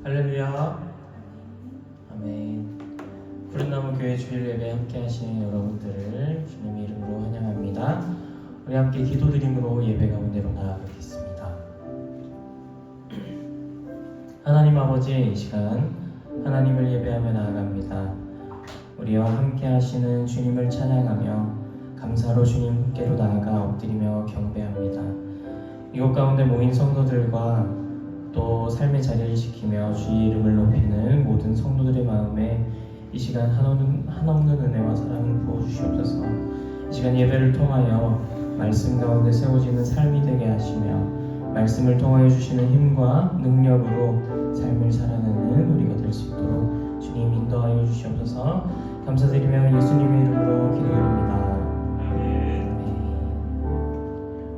할렐루야. 아멘. 푸른나무 교회 주일 예배 함께 하시는 여러분들을 주님의 이름으로 환영합니다. 우리 함께 기도드림으로 예배 가운데로 나아가겠습니다. 하나님 아버지, 이 시간 하나님을 예배하며 나아갑니다. 우리와 함께 하시는 주님을 찬양하며 감사로 주님께로 나아가 엎드리며 경배합니다. 이곳 가운데 모인 성도들과 또 삶의 자리를 지키며 주의 이름을 높이는 모든 성도들의 마음에 이 시간 한없는 은혜와 사랑을 부어주시옵소서. 이 시간 예배를 통하여 말씀 가운데 세워지는 삶이 되게 하시며 말씀을 통하여 주시는 힘과 능력으로 삶을 살아내는 우리가 될 수 있도록 주님 인도하여 주시옵소서. 감사드리며 예수님의 이름으로 기도드립니다. 아멘.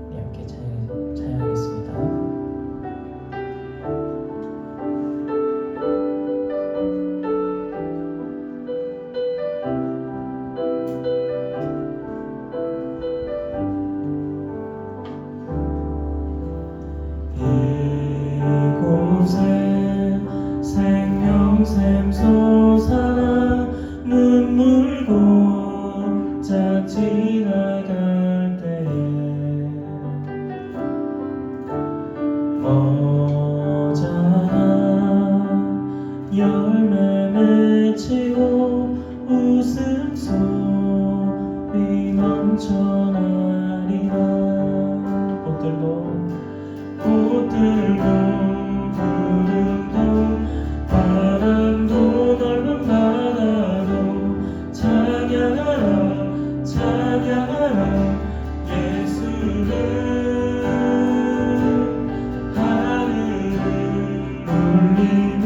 우리 함께 찬양하겠습니다. 생명샘 솟아나 눈물 고짝 지나갈 때에 머자나 열매 맺히고 웃음소리 넘쳐나리라. 꽃들도 바람도 넓은 바다도 찬양하라 찬양하라 예수를. 하늘을 울리며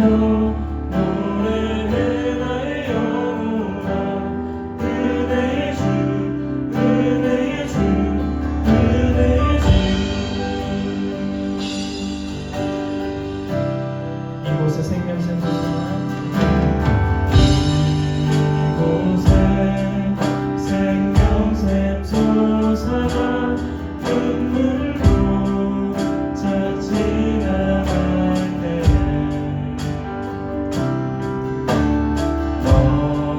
노래해 나의 영혼아. 은혜의 주 은혜의 주 은혜의 주. 이곳에 생명샘 솟아나 이곳에 생명샘 솟아나 눈물 고짝 지나갈 때에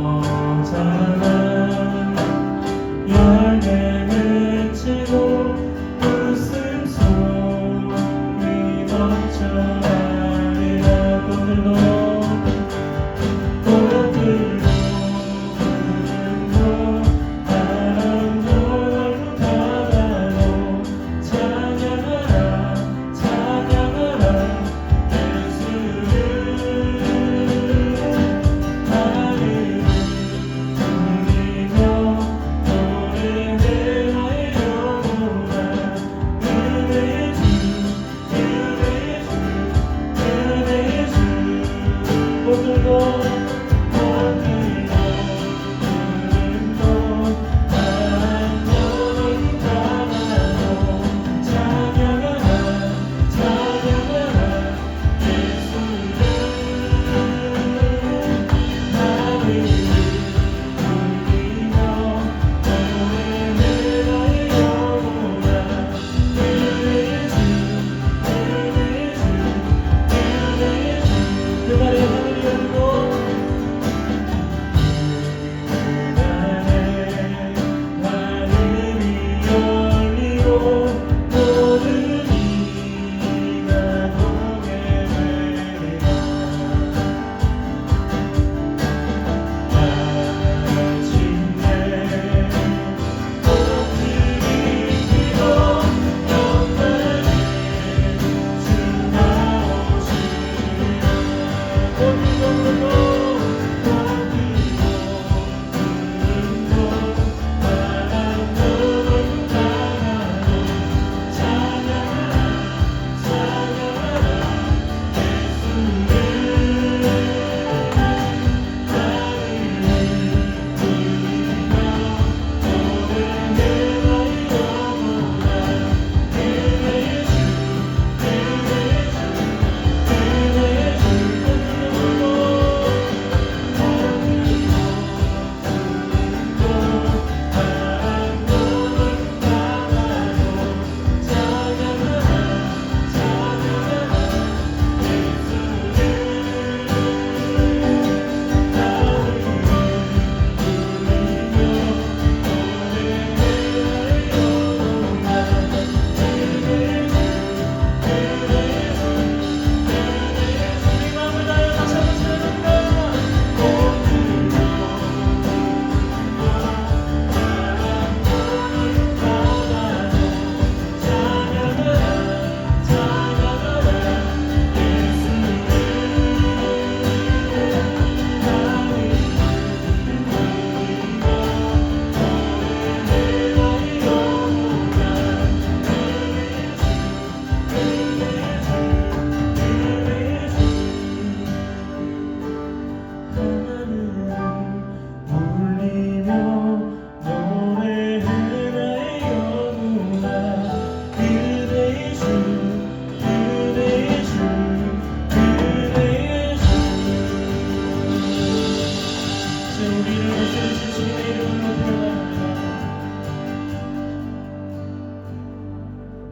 너잖아 열매 맺히고 웃음소리 넘쳐나리라. 꽃들도 바람도 넓은 바다도 찬양하라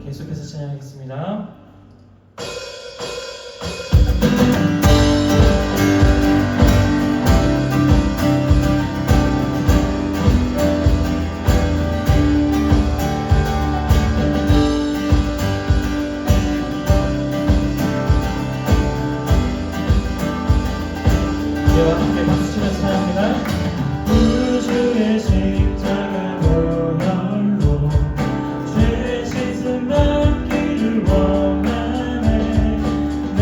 계속해서 찬양하겠습니다. 우리와 함께 박수 치면서 찬양합니다. 우주의 십자가 보혈로 죄 씻음 받기를 원하네. 내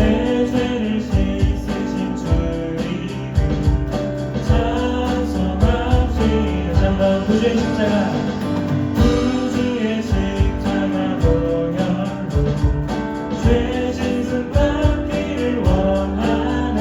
죄를 씻으신 주님 찬송합시다. 한번 우주의 십자가 우주의 십자가 보혈로 죄 씻음 받기를 원하네.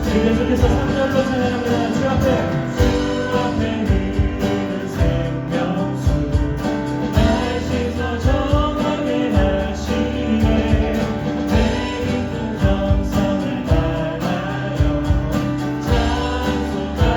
계속해서 3절로 찬양합니다. 주 앞에 흐르는 생명수 날 씻어 정하게 하시네. 내 깊은 정성을 다하여 찬송합시다.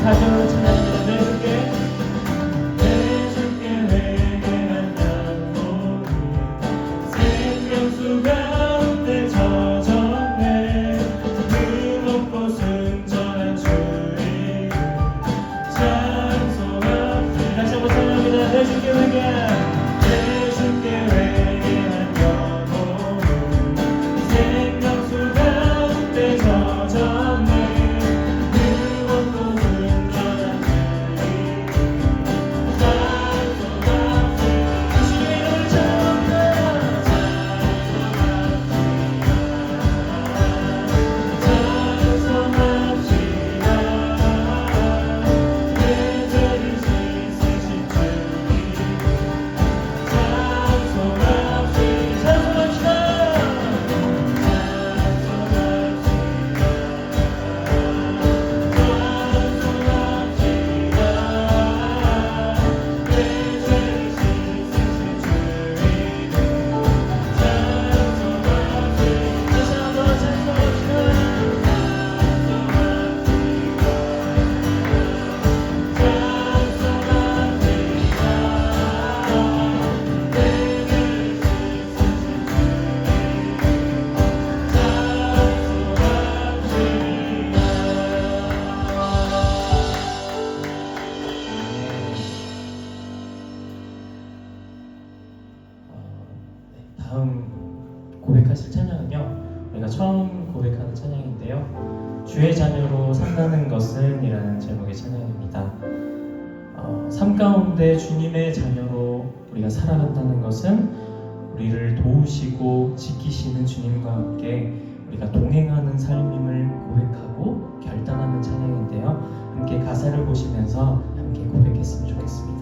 사절로 찬양합니다. 내 주께 회개한 양손이 생명수 가운데 젖었네. 그 높고 순전한 주의 찬송합시다. 다시 한번 찬양합니다. 내 주께 회개한 영혼이 생명수 가운데 젖었네. 다음 고백하실 찬양은요, 우리가 처음 고백하는 찬양인데요, 주의 자녀로 산다는 것은 이라는 제목의 찬양입니다. 삶 가운데 주님의 자녀로 우리가 살아간다는 것은 우리를 도우시고 지키시는 주님과 함께 우리가 동행하는 삶임을 고백하고 결단하는 찬양인데요, 함께 가사를 보시면서 함께 고백했으면 좋겠습니다.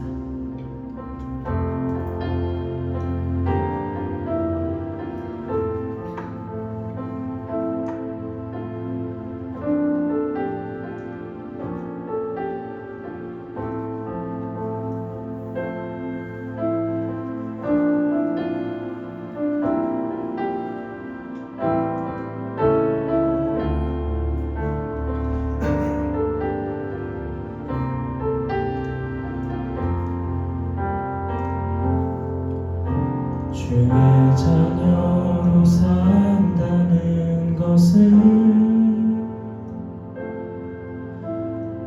주의 자녀로 산다는 것은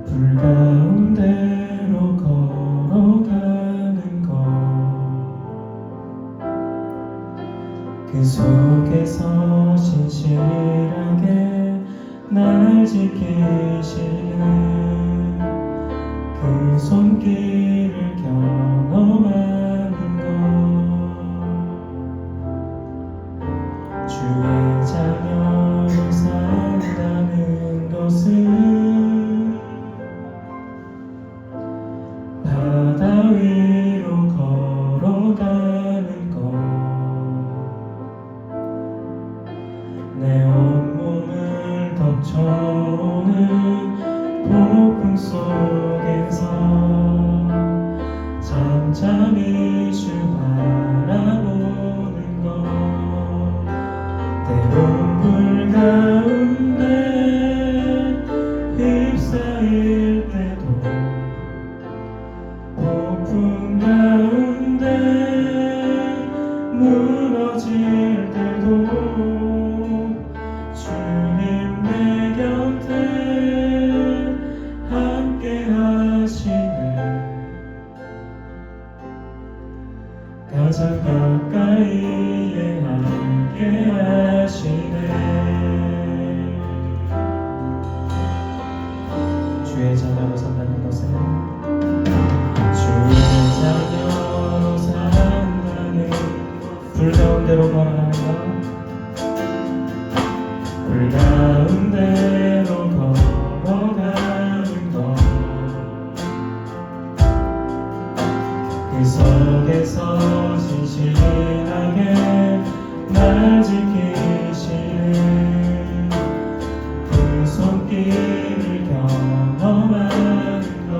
불 가운데로 걸어가는 것, 그 속에서 신실하게 날 지키시는 그 손길을 경험하는 것, 주의 자녀로 산다는 것은 바다 위로 걸어가는 것, 내 온몸을 덮쳐오는 폭풍 속에서 잠잠히 주 바라보는 것, 때론 불 가운데 휩싸일 때도 폭풍 가운데 무너질 때도 주님 내 곁에 함께 하시네. 가장 가까이에 함께 하시네. 주의 자녀로 산다는 것은 주의 자녀로 산다는, 불 가운데로 걸어가는 것, 불 가운데로 걸어가는 것, 그 속에서 신실하게 날 지키시는 그 손길을 경험하는 것,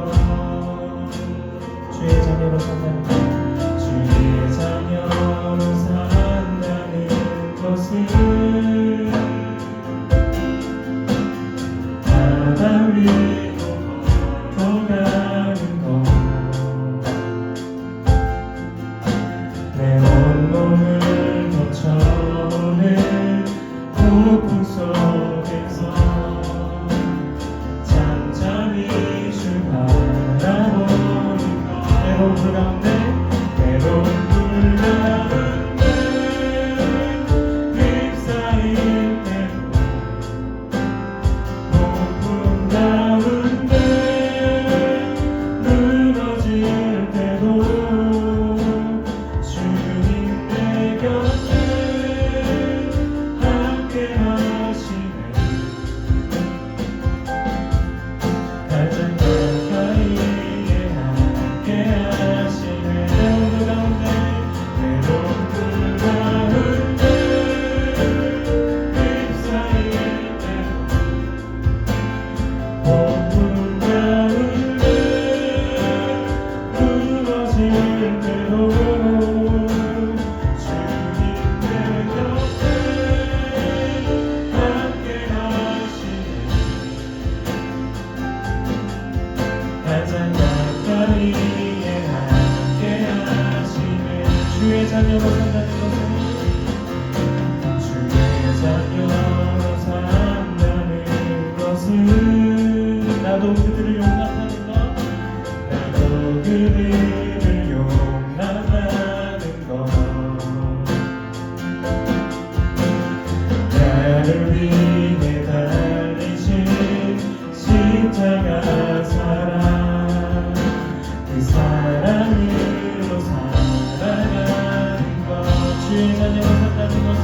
주의 자녀로 산다는 것, 주의 자녀로 산다는 것은 바다 위로 걸어가는 것, 내 온몸을 덮쳐오는 폭풍 속에서 잠잠히 주 바라보는 것, 때론 불 가운데, 때론 불 가운데 휩싸일 때도 폭풍 가운데 무너질 때도 주님 내 곁에 함께 하시네. 가장 가까이에 함께 하시네. 때론 불 가운데, 때론 불 가운데 휩싸일 때도 폭풍 가운데 무너질 때도 주님 내 곁에 함께 하시네. 가장 가까이에 함께 하시네. 주의 자녀로 산다는 것은, 주의 자녀로 산다는 것은 나도 그들을 용납하는 것, 나도 그들을 용납하는 것, 나를 위해 달리신 십자가 사랑, 그 사랑으로 살아가는 것, 주의 자녀로 산다는 것은,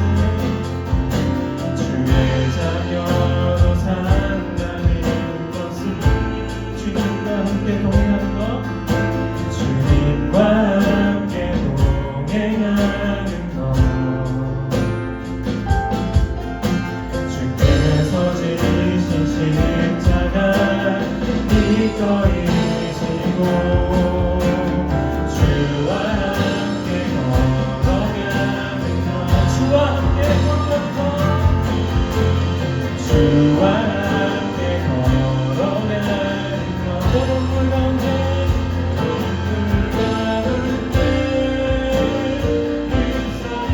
주의 자녀로 산다는 것은 주님과 함께 동행하는 것, 주님과 함께 동행하는 것, 주께서 지신 십자가 이꺼이시고 주와 함께 걸어가는 것, 주와 함께 걸어가는 것, 주와 함께 걸어가는 것, 때론 불 가운데, 불 가운데 휩싸일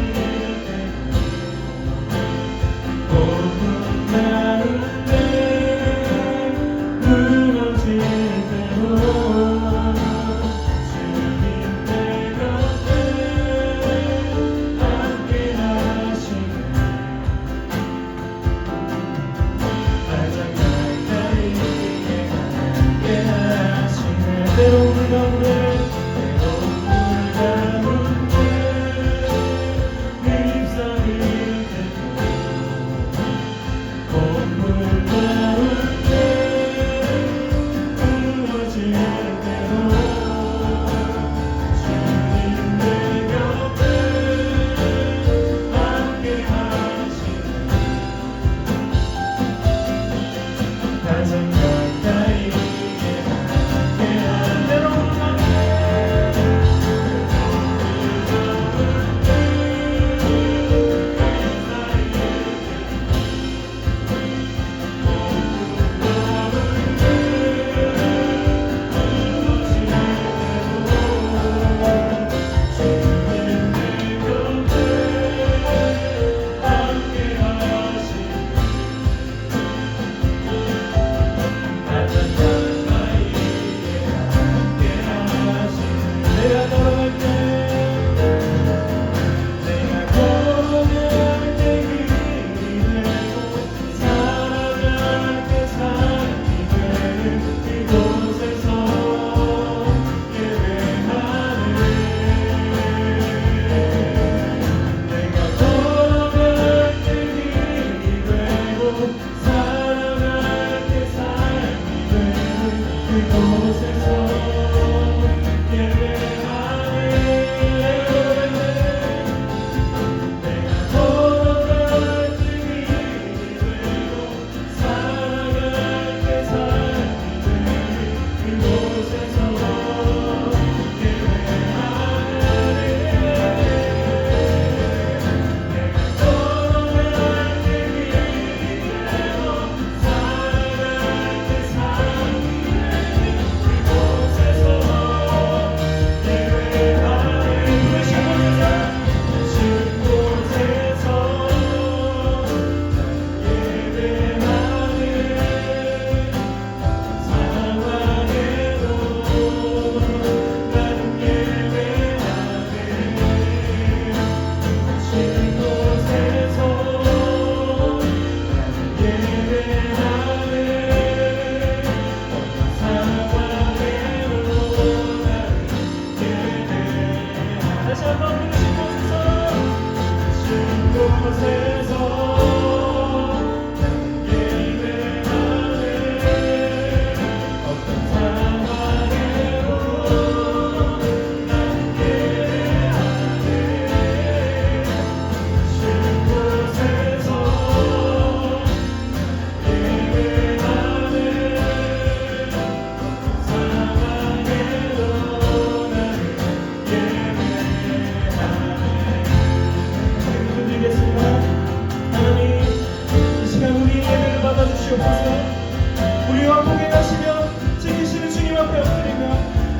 주시옵소서. 우리와 동행하시며 지키시는 주님 앞에 엎드리며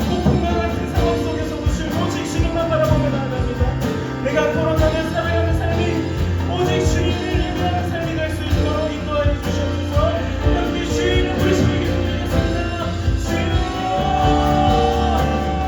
폭풍과 같은 상황 속에서도 오직 주님만 바라보며 나아갑니다. 내가 걸어가며 살아가는 삶이 오직 주님을 예배하는 삶이 될 수 있도록 인도하여 주시옵소서. 함께 주의 이름 부르시기 기도드리겠습니다. 주여, 하나님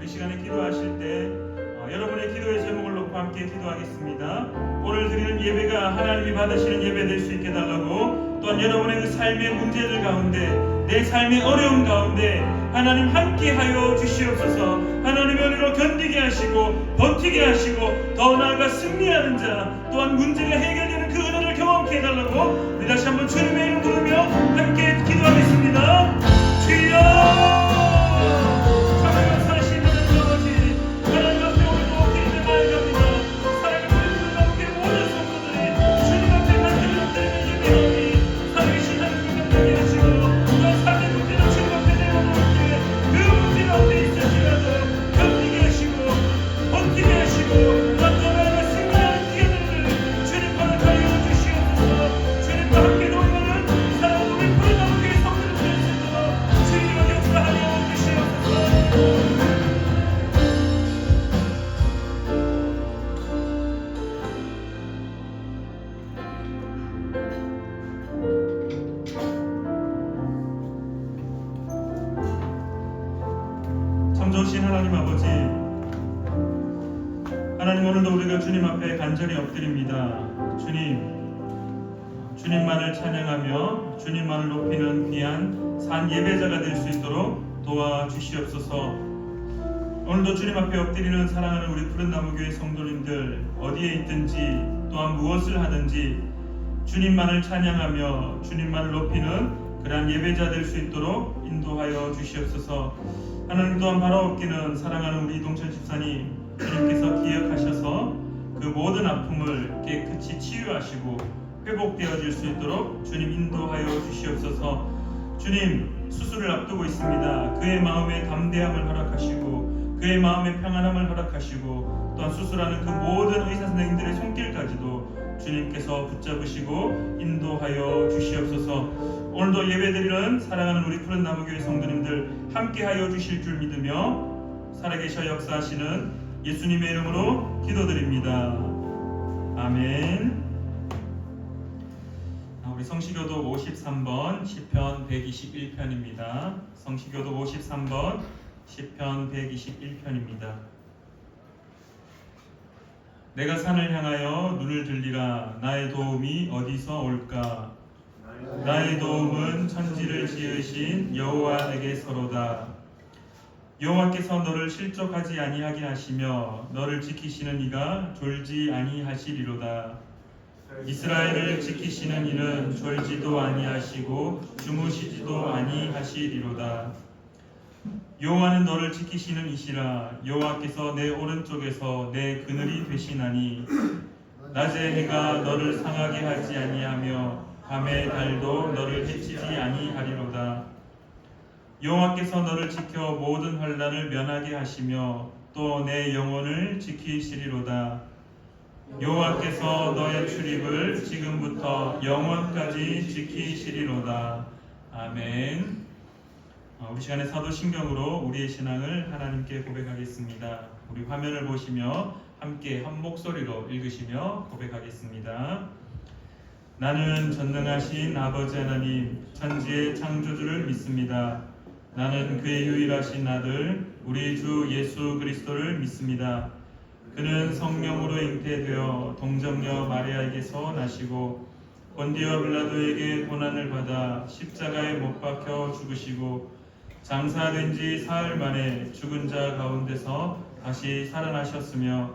이 시간 주님을 하나님이 받으시는 예배 될 수 있게 해달라고, 또한 여러분의 그 삶의 문제들 가운데, 내 삶의 어려움 가운데 하나님 함께하여 주시옵소서. 하나님의 은혜로 견디게 하시고 버티게 하시고 더 나아가 승리하는 자, 또한 문제가 해결되는 그 은혜를 경험케 해달라고 우리 다시 한번 주님의 이름 부르며 함께 기도하겠습니다. 주여, 좋으신 하나님 아버지, 하나님 오늘도 우리가 주님 앞에 간절히 엎드립니다. 주님만을 찬양하며 주님만을 높이는 귀한 산 예배자가 될 수 있도록 도와주시옵소서. 오늘도 주님 앞에 엎드리는 사랑하는 우리 푸른나무교회 성도님들 어디에 있든지 또한 무엇을 하든지 주님만을 찬양하며 주님만을 높이는 그러한 예배자 될 수 있도록 인도하여 주시옵소서. 하나님 또한 바라옵기는 사랑하는 우리 이동철 집사님, 주님께서 기억하셔서 그 모든 아픔을 깨끗이 치유하시고 회복되어질 수 있도록 주님 인도하여 주시옵소서. 주님, 수술을 앞두고 있습니다. 그의 마음에 담대함을 허락하시고 그의 마음에 평안함을 허락하시고 또한 수술하는 그 모든 의사 선생님들의 손길까지도 주님께서 붙잡으시고 인도하여 주시옵소서. 오늘도 예배드리는 사랑하는 우리 푸른나무교회 성도님들 함께하여 주실 줄 믿으며 살아계셔 역사하시는 예수님의 이름으로 기도드립니다. 아멘. 우리 성시교도 53번 시편 121편입니다. 성시교도 53번 시편 121편입니다. 내가 산을 향하여 눈을 들리라. 나의 도움이 어디서 올까? 나의 도움은 천지를 지으신 여호와에게서로다. 여호와께서 너를 실족하지 아니하게 하시며 너를 지키시는 이가 졸지 아니하시리로다. 이스라엘을 지키시는 이는 졸지도 아니하시고 주무시지도 아니하시리로다. 여호와는 너를 지키시는 이시라. 여호와께서 내 오른쪽에서 내 그늘이 되시나니 낮에 해가 너를 상하게 하지 아니하며 밤의 달도 너를 해치지 아니하리로다. 여호와께서 너를 지켜 모든 환난을 면하게 하시며 또 내 영혼을 지키시리로다. 여호와께서 너의 출입을 지금부터 영원까지 지키시리로다. 아멘. 우리 시간에 사도신경으로 우리의 신앙을 하나님께 고백하겠습니다. 우리 화면을 보시며 함께 한 목소리로 읽으시며 고백하겠습니다. 나는 전능하신 아버지 하나님 천지의 창조주를 믿습니다. 나는 그의 유일하신 아들 우리 주 예수 그리스도를 믿습니다. 그는 성령으로 잉태되어 동정녀 마리아에게서 나시고 본디오 빌라도에게 고난을 받아 십자가에 못 박혀 죽으시고 장사된 지 사흘 만에 죽은 자 가운데서 다시 살아나셨으며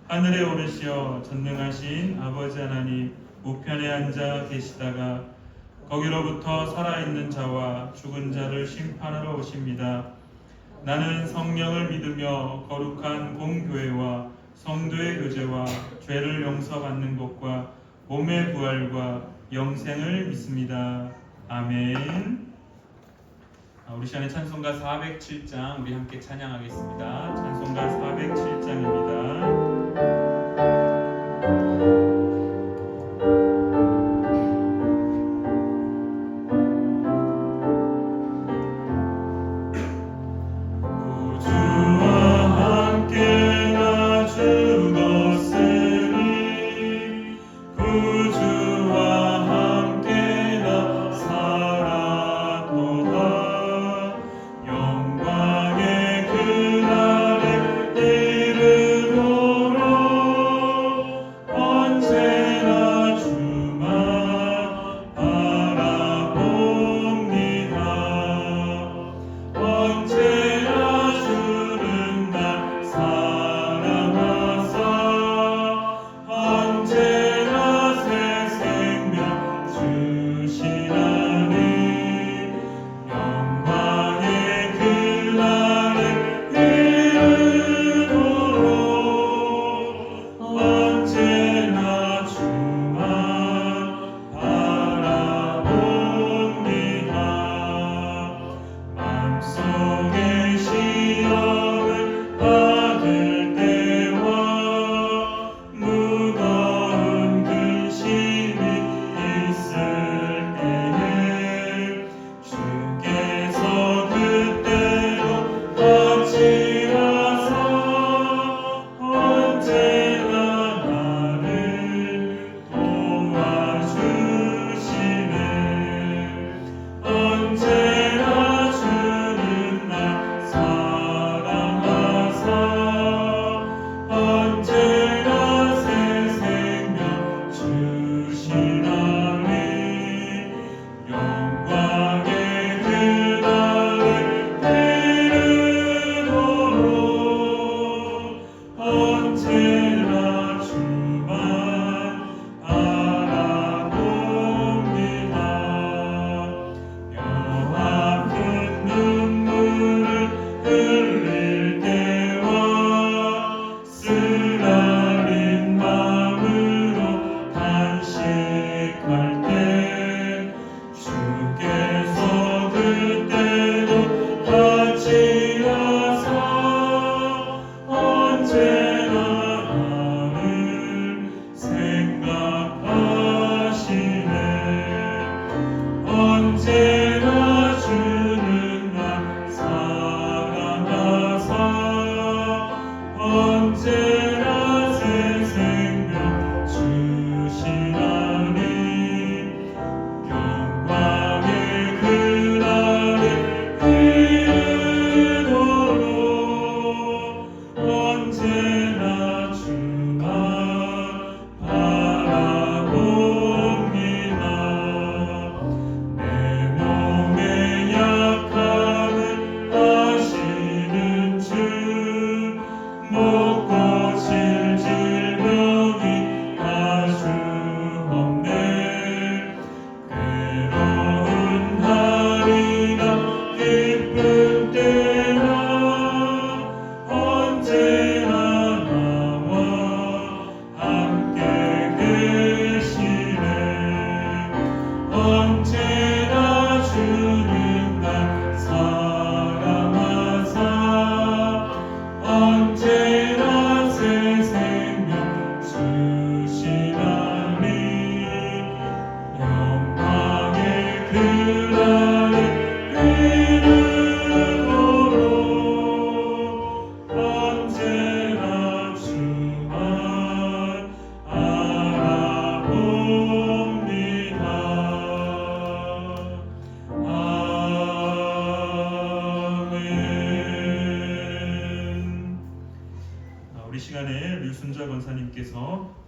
하늘에 오르시어 전능하신 아버지 하나님 우편에 앉아 계시다가 거기로부터 살아있는 자와 죽은 자를 심판하러 오십니다. 나는 성령을 믿으며 거룩한 공교회와 성도의 교제와 죄를 용서받는 것과 몸의 부활과 영생을 믿습니다. 아멘. 우리 시간에 찬송가 407장 우리 함께 찬양하겠습니다. 찬송가 407장입니다.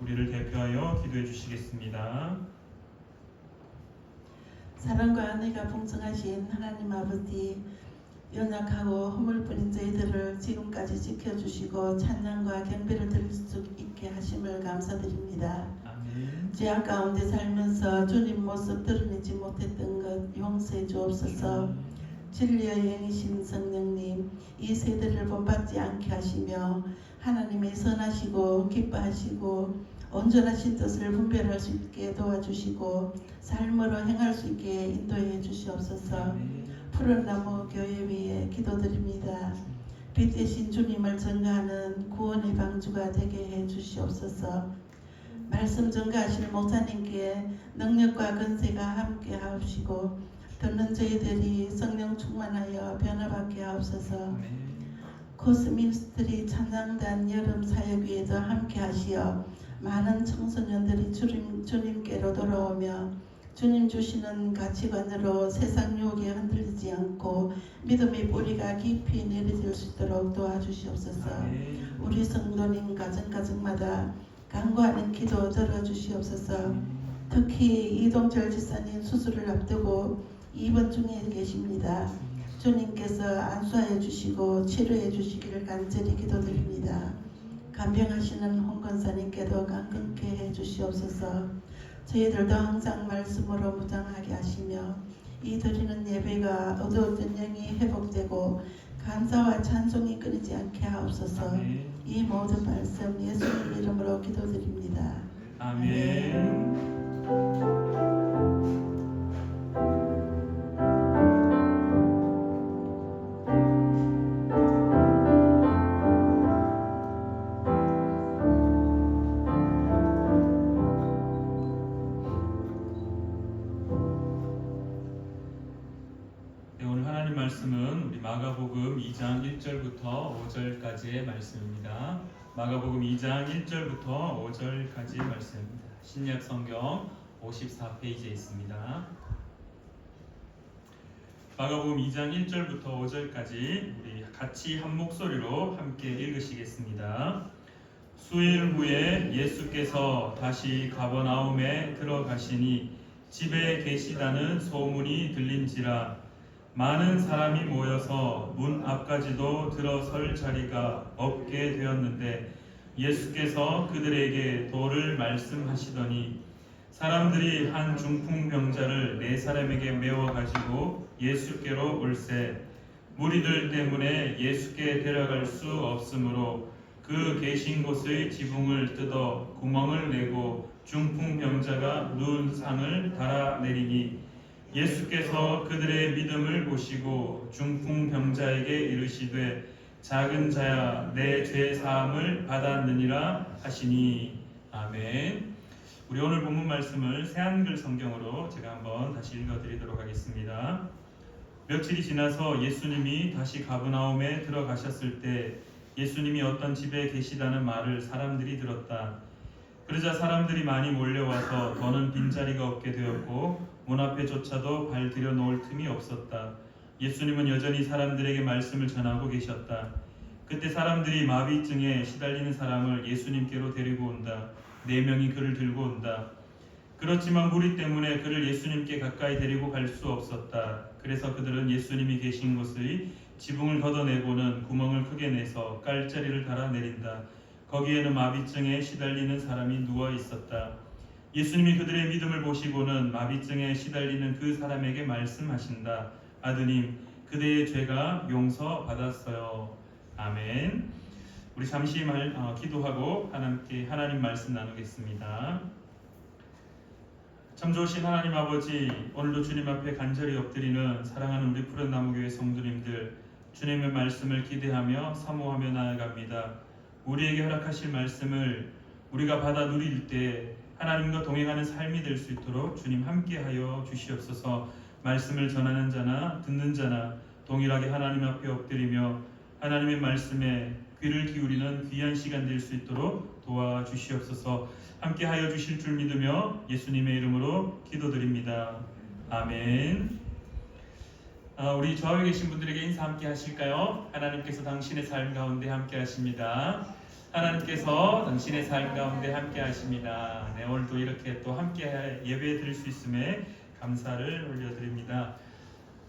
우리를 대표하여 기도해 주시겠습니다. 사랑과 은혜가 풍성하신 하나님 아버지, 연약하고 허물뿐인 저희들을 지금까지 지켜주시고 찬양과 경배를 드릴 수 있게 하심을 감사드립니다. 아멘. 죄악 가운데 살면서 주님 모습 드러내지 못했던 것 용서해 주옵소서. 진리의 영이신 성령님, 이 세대를 본받지 않게 하시며 하나님의 선하시고 기뻐하시고 온전하신 뜻을 분별할 수 있게 도와주시고 삶으로 행할 수 있게 인도해 주시옵소서. 아멘. 푸른 나무 교회 위에 기도드립니다. 빛 대신 주님을 전가하는 구원의 방주가 되게 해 주시옵소서. 말씀 전가하실 목사님께 능력과 권세가 함께 하옵시고 듣는 저희들이 성령 충만하여 변화받게 하옵소서. 아멘. 코스민스트리 찬양단 여름 사역위에도 함께 하시어 많은 청소년들이 주님께로 돌아오며 주님 주시는 가치관으로 세상 유혹에 흔들리지 않고 믿음의 뿌리가 깊이 내려질 수 있도록 도와주시옵소서. 아멘. 우리 성도님 가정가정마다 간구하는 기도 들어주시옵소서. 특히 이동철 지사님 수술을 앞두고 입원 중에 계십니다. 주님께서 안수하여 주시고 치료해 주시기를 간절히 기도드립니다. 간병하시는 홍 권사님께도 강건케 해 주시옵소서. 저희들도 항상 말씀으로 무장하게 하시며 이 드리는 예배가 어두웠던 영이 회복되고 감사와 찬송이 끊이지 않게 하옵소서. 아멘. 이 모든 말씀 예수님 이름으로 기도드립니다. 아멘. 네, 오늘 하나님 말씀은 우리 마가복음 2장 1절부터 5절까지의 말씀입니다. 마가복음 2장 1절부터 5절까지의 말씀입니다. 신약 성경 54페이지에 있습니다. 마가복음 2장 1절부터 5절까지 우리 같이 한 목소리로 함께 읽으시겠습니다. 수일 후에 예수께서 다시 가버나움에 들어가시니 집에 계시다는 소문이 들린지라 많은 사람이 모여서 문 앞까지도 들어설 자리가 없게 되었는데 예수께서 그들에게 도를 말씀하시더니 사람들이 한 중풍병자를 4사람에게 메워 가지고 예수께로 올세 무리들 때문에 예수께 데려갈 수 없으므로 그 계신 곳의 지붕을 뜯어 구멍을 내고 중풍병자가 누운 상을 달아내리니 예수께서 그들의 믿음을 보시고 중풍병자에게 이르시되 작은 자야 내 죄 사함을 받았느니라 하시니. 아멘. 우리 오늘 본문 말씀을 새한글 성경으로 제가 한번 다시 읽어드리도록 하겠습니다. 며칠이 지나서 예수님이 다시 가버나움에 들어가셨을 때 예수님이 어떤 집에 계시다는 말을 사람들이 들었다. 그러자 사람들이 많이 몰려와서 더는 빈자리가 없게 되었고 문 앞에조차도 발 들여 놓을 틈이 없었다. 예수님은 여전히 사람들에게 말씀을 전하고 계셨다. 그때 사람들이 마비증에 시달리는 사람을 예수님께로 데리고 온다. 4명이 그를 들고 온다. 그렇지만 무리 때문에 그를 예수님께 가까이 데리고 갈 수 없었다. 그래서 그들은 예수님이 계신 곳의 지붕을 걷어내고는 구멍을 크게 내서 깔자리를 달아내린다. 거기에는 마비증에 시달리는 사람이 누워 있었다. 예수님이 그들의 믿음을 보시고는 마비증에 시달리는 그 사람에게 말씀하신다. 아드님, 그대의 죄가 용서받았어요. 아멘. 우리 잠시 기도하고 함께 하나님 말씀 나누겠습니다. 참 좋으신 하나님 아버지, 오늘도 주님 앞에 간절히 엎드리는 사랑하는 우리 푸른 나무교회 성도님들, 주님의 말씀을 기대하며 사모하며 나아갑니다. 우리에게 허락하실 말씀을 우리가 받아 누릴 때 하나님과 동행하는 삶이 될 수 있도록 주님 함께하여 주시옵소서. 말씀을 전하는 자나 듣는 자나 동일하게 하나님 앞에 엎드리며 하나님의 말씀에 귀를 기울이는 귀한 시간 될 수 있도록 도와주시옵소서. 함께하여 주실 줄 믿으며 예수님의 이름으로 기도드립니다. 아멘. 우리 좌우에 계신 분들에게 인사 함께 하실까요? 하나님께서 당신의 삶 가운데 함께 하십니다. 하나님께서 당신의 삶 가운데 함께 하십니다. 네, 오늘도 이렇게 또 함께 예배 드릴 수 있음에 감사를 올려드립니다.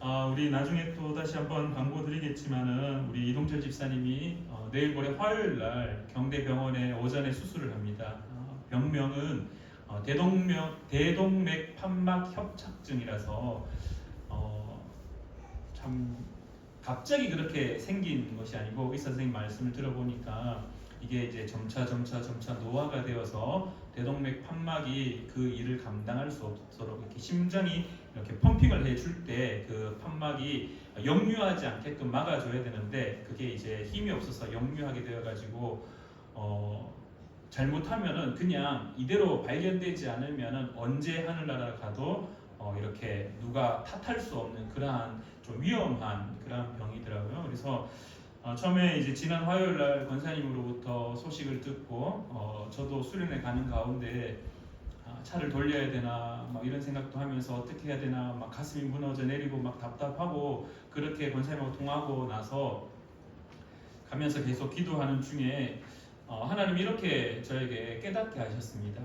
우리 나중에 또 다시 한번 광고 드리겠지만은 우리 이동철 집사님이 내일 모레 화요일 날 경대병원에 오전에 수술을 합니다. 병명은 대동맥 판막 협착증이라서 참 갑자기 그렇게 생긴 것이 아니고 의사 선생님 말씀을 들어보니까 이게 이제 점차 노화가 되어서 대동맥 판막이 그 일을 감당할 수 없도록 이렇게 심장이 이렇게 펌핑을 해줄 때 그 판막이 역류하지 않게끔 막아줘야 되는데 그게 이제 힘이 없어서 역류하게 되어가지고 잘못하면은 그냥 이대로 발견되지 않으면은 언제 하늘나라 가도 이렇게 누가 탓할 수 없는 그러한 좀 위험한 그러한 병이더라고요. 그래서 처음에 이제 지난 화요일 날 권사님으로부터 소식을 듣고 저도 수련회 가는 가운데 차를 돌려야 되나 막 이런 생각도 하면서 어떻게 해야 되나 막 가슴이 무너져 내리고 막 답답하고 그렇게 권사님하고 통하고 나서 가면서 계속 기도하는 중에 하나님이 이렇게 저에게 깨닫게 하셨습니다.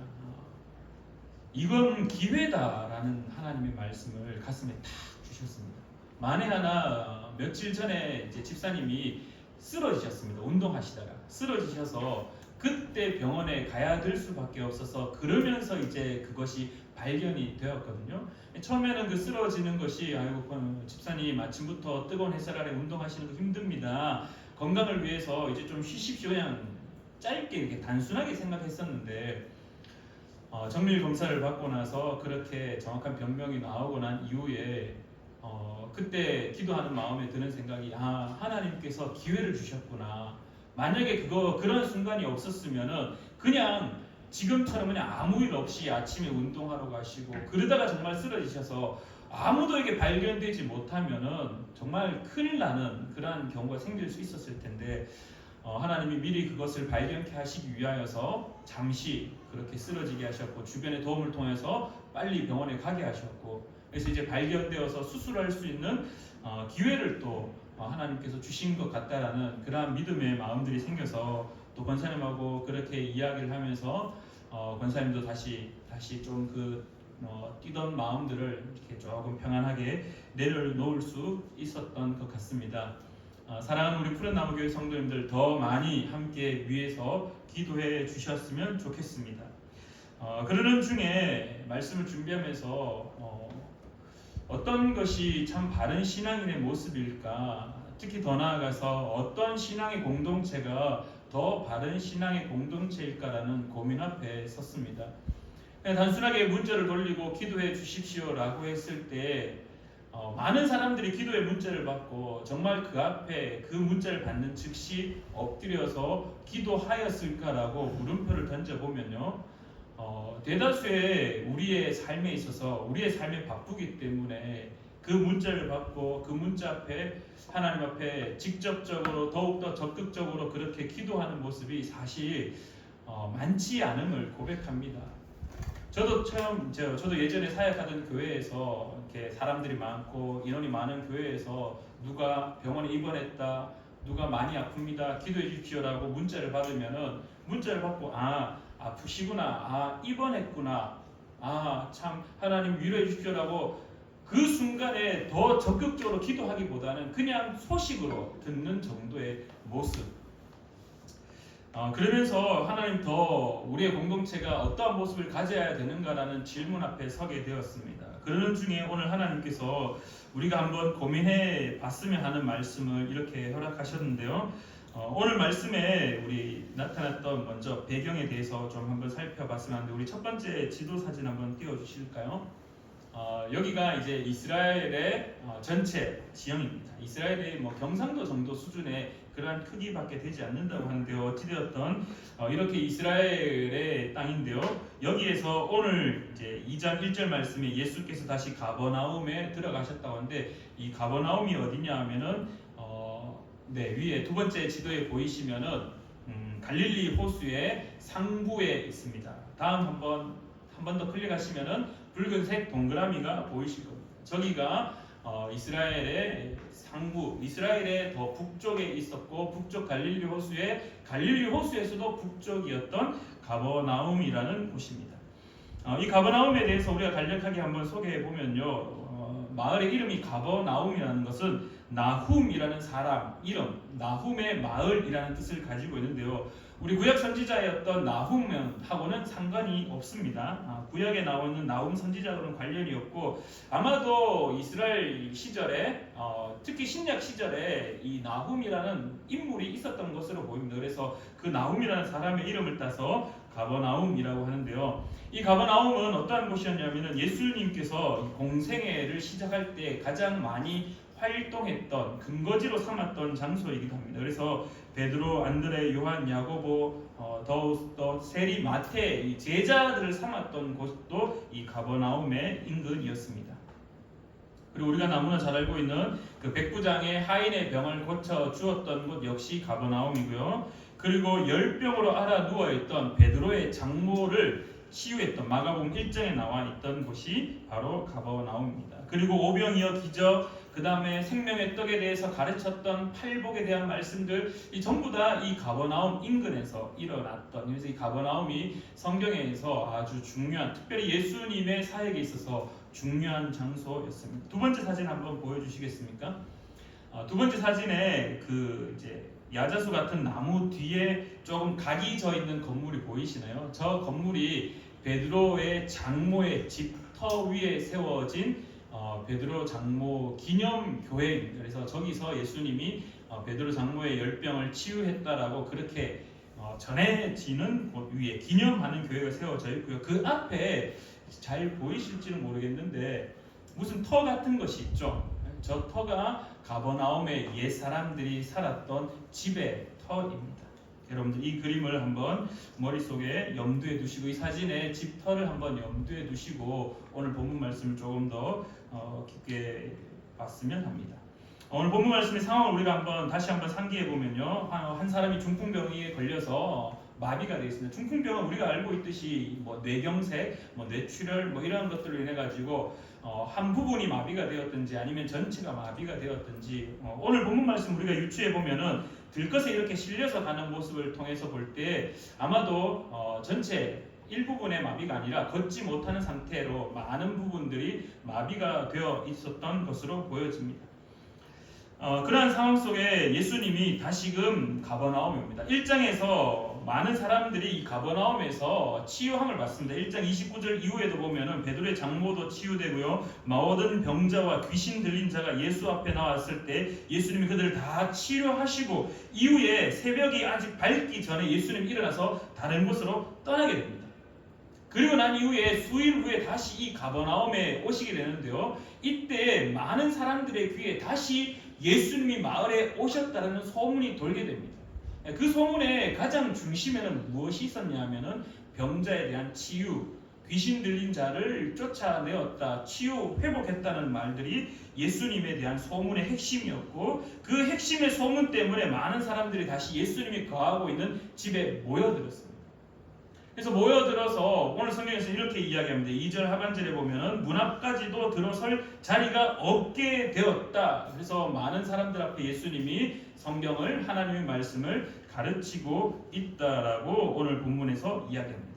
이건 기회다라는 하나님의 말씀을 가슴에 탁 주셨습니다. 만에 하나 며칠 전에 이제 집사님이 쓰러지셨습니다. 운동하시다가 쓰러지셔서 그때 병원에 가야 될 수밖에 없어서 그러면서 이제 그것이 발견이 되었거든요. 처음에는 그 쓰러지는 것이 아이고 집사님 아침부터 뜨거운 햇살 아래 운동하시는 거 힘듭니다. 건강을 위해서 이제 좀 쉬십시오. 그냥 짧게 이렇게 단순하게 생각했었는데 정밀 검사를 받고 나서 그렇게 정확한 병명이 나오고 난 이후에 그때 기도하는 마음에 드는 생각이 하나님께서 기회를 주셨구나. 만약에 그런 순간이 없었으면은 그냥 지금처럼 그냥 아무 일 없이 아침에 운동하러 가시고 그러다가 정말 쓰러지셔서 아무도에게 발견되지 못하면은 정말 큰일 나는 그러한 경우가 생길 수 있었을 텐데 하나님이 미리 그것을 발견케 하시기 위하여서 잠시 그렇게 쓰러지게 하셨고 주변의 도움을 통해서 빨리 병원에 가게 하셨고 그래서 이제 발견되어서 수술할 수 있는 기회를 또 하나님께서 주신 것 같다라는 그러한 믿음의 마음들이 생겨서 또 권사님하고 그렇게 이야기를 하면서 권사님도 다시 좀 뛰던 마음들을 이렇게 조금 평안하게 내려놓을 수 있었던 것 같습니다. 사랑하는 우리 푸른나무교회 성도님들 더 많이 함께 위해서 기도해 주셨으면 좋겠습니다. 그러는 중에 말씀을 준비하면서 어떤 것이 참 바른 신앙인의 모습일까? 특히 더 나아가서 어떤 신앙의 공동체가 더 바른 신앙의 공동체일까라는 고민 앞에 섰습니다. 그냥 단순하게 문자를 돌리고 기도해 주십시오라고 했을 때 많은 사람들이 기도의 문자를 받고 정말 그 앞에 그 문자를 받는 즉시 엎드려서 기도하였을까라고 물음표를 던져보면요. 대다수의 우리의 삶에 있어서 우리의 삶에 바쁘기 때문에 그 문자를 받고 그 문자 앞에 하나님 앞에 직접적으로 더욱더 적극적으로 그렇게 기도하는 모습이 사실 많지 않음을 고백합니다. 저도 예전에 사역하던 교회에서 이렇게 사람들이 많고 인원이 많은 교회에서 누가 병원에 입원했다, 누가 많이 아픕니다, 기도해 주십시오라고 문자를 받으면은 문자를 받고 아프시구나, 입원했구나, 참 하나님 위로해 주십시오라고 그 순간에 더 적극적으로 기도하기보다는 그냥 소식으로 듣는 정도의 모습. 그러면서 하나님 더 우리의 공동체가 어떠한 모습을 가져야 되는가라는 질문 앞에 서게 되었습니다. 그러는 중에 오늘 하나님께서 우리가 한번 고민해 봤으면 하는 말씀을 이렇게 허락하셨는데요. 오늘 말씀에 우리 나타났던 먼저 배경에 대해서 좀 한번 살펴봤으면 하는데 우리 첫 번째 지도 사진 한번 띄워주실까요? 여기가 이제 이스라엘의 전체 지형입니다. 이스라엘의 경상도 정도 수준의 그러한 크기밖에 되지 않는다고 하는데요. 어찌되었던 이렇게 이스라엘의 땅인데요. 여기에서 오늘 이제 2장 1절 말씀에 예수께서 다시 가버나움에 들어가셨다고 하는데 이 가버나움이 어디냐 하면은 위에 두 번째 지도에 보이시면은 갈릴리 호수의 상부에 있습니다. 다음 한 번 더 클릭하시면은 붉은색 동그라미가 보이실 겁니다. 저기가 이스라엘의 상부, 이스라엘의 더 북쪽에 있었고 북쪽 갈릴리 호수에서도 북쪽이었던 가버나움이라는 곳입니다. 이 가버나움에 대해서 우리가 간략하게 한번 소개해 보면요. 마을의 이름이 가버나움이라는 것은 나훔이라는 사람 이름, 나훔의 마을이라는 뜻을 가지고 있는데요. 우리 구약 선지자였던 나훔하고는 상관이 없습니다. 구약에 나오는 나훔 선지자와는 관련이 없고 아마도 이스라엘 시절에 특히 신약 시절에 이 나훔이라는 인물이 있었던 것으로 보입니다. 그래서 그 나훔이라는 사람의 이름을 따서 가버나움이라고 하는데요. 이 가버나움은 어떠한 곳이었냐면은 예수님께서 공생애를 시작할 때 가장 많이 활동했던 근거지로 삼았던 장소이기도 합니다. 그래서 베드로, 안드레, 요한, 야고보, 더 세리, 마태 이 제자들을 삼았던 곳도 이 가버나움의 인근이었습니다. 그리고 우리가 너무나 잘 알고 있는 그 백부장의 하인의 병을 고쳐 주었던 곳 역시 가버나움이고요. 그리고 열병으로 앓아 누워있던 베드로의 장모를 치유했던 마가복음 1장에 나와 있던 곳이 바로 가버나움입니다. 그리고 오병이어 기적, 그 다음에 생명의 떡에 대해서 가르쳤던 팔복에 대한 말씀들 이 전부 다 이 가버나움 인근에서 일어났던, 그래서 이 가버나움이 성경에서 아주 중요한, 특별히 예수님의 사역에 있어서 중요한 장소였습니다. 두 번째 사진 한번 보여주시겠습니까? 두 번째 사진에 그 이제 야자수 같은 나무 뒤에 조금 각이 져 있는 건물이 보이시나요? 저 건물이 베드로의 장모의 집터 위에 세워진 베드로 장모 기념교회입니다. 그래서 저기서 예수님이 베드로 장모의 열병을 치유했다라고 그렇게 전해지는 곳 위에 기념하는 교회가 세워져 있고요. 그 앞에 잘 보이실지는 모르겠는데 무슨 터 같은 것이 있죠. 저 터가 가버나움의 옛 사람들이 살았던 집의 터입니다. 여러분들 이 그림을 한번 머릿속에 염두에 두시고 이 사진의 집터를 한번 염두에 두시고 오늘 본문 말씀을 조금 더 깊게 봤으면 합니다. 오늘 본문 말씀의 상황을 우리가 다시 한번 상기해 보면요, 한 사람이 중풍병에 걸려서 마비가 되어 있습니다. 중풍병은 우리가 알고 있듯이 뇌경색, 뇌출혈 이런 것들로 인해 가지고 한 부분이 마비가 되었든지 아니면 전체가 마비가 되었든지 오늘 본문 말씀 우리가 유추해 보면은 들것에 이렇게 실려서 가는 모습을 통해서 볼 때 아마도 전체 일부분의 마비가 아니라 걷지 못하는 상태로 많은 부분들이 마비가 되어 있었던 것으로 보여집니다. 그러한 상황 속에 예수님이 다시금 가버나움입니다. 1장에서 많은 사람들이 이 가버나움에서 치유함을 받습니다. 1장 29절 이후에도 보면은 베드로의 장모도 치유되고요, 모든 병자와 귀신 들린 자가 예수 앞에 나왔을 때 예수님이 그들을 다 치료하시고 이후에 새벽이 아직 밝기 전에 예수님이 일어나서 다른 곳으로 떠나게 됩니다. 그리고 난 이후에 수일 후에 다시 이 가버나움에 오시게 되는데요, 이때 많은 사람들의 귀에 다시 예수님이 마을에 오셨다는 소문이 돌게 됩니다. 그 소문의 가장 중심에는 무엇이 있었냐 하면은 병자에 대한 치유, 귀신 들린 자를 쫓아내었다, 치유, 회복했다는 말들이 예수님에 대한 소문의 핵심이었고 그 핵심의 소문 때문에 많은 사람들이 다시 예수님이 거하고 있는 집에 모여들었습니다. 그래서 모여들어서 오늘 성경에서 이렇게 이야기합니다. 2절 하반절에 보면은 문 앞까지도 들어설 자리가 없게 되었다. 그래서 많은 사람들 앞에 예수님이 성경을, 하나님의 말씀을 가르치고 있다라고 오늘 본문에서 이야기합니다.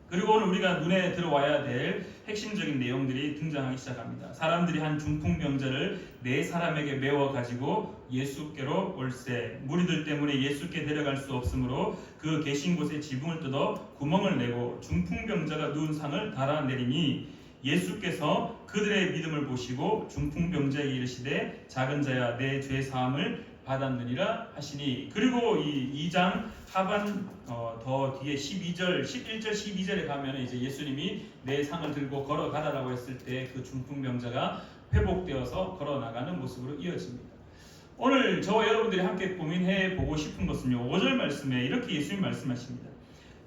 그리고 오늘 우리가 눈에 들어와야 될 핵심적인 내용들이 등장하기 시작합니다. 사람들이 한 중풍병자를 4사람에게 메워 가지고 예수께로 올세, 무리들 때문에 예수께 데려갈 수 없으므로 그 계신 곳에 지붕을 뜯어 구멍을 내고 중풍병자가 누운 상을 달아내리니 예수께서 그들의 믿음을 보시고 중풍병자에게 이르시되 작은 자야 내 죄 사함을 받았느니라 하시니. 그리고 이 2장 하반 더 뒤에 11절 12절에 가면 이제 예수님이 내 상을 들고 걸어가라라고 했을 때 그 중풍병자가 회복되어서 걸어나가는 모습으로 이어집니다. 오늘 저와 여러분들이 함께 고민해 보고 싶은 것은요, 5절 말씀에 이렇게 예수님 말씀하십니다.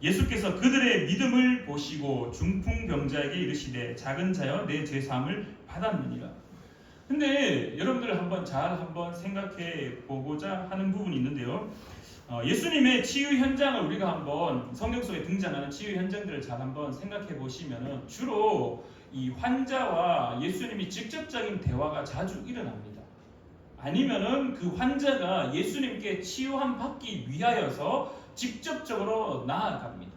예수께서 그들의 믿음을 보시고 중풍병자에게 이르시되 작은 자여 내 죄 사함을 받았느니라. 근데 여러분들 한번 생각해 보고자 하는 부분이 있는데요, 예수님의 치유 현장을 우리가 한번 성경 속에 등장하는 치유 현장들을 잘 한번 생각해 보시면은 주로 이 환자와 예수님이 직접적인 대화가 자주 일어납니다. 아니면은 그 환자가 예수님께 치유함 받기 위하여서 직접적으로 나아갑니다.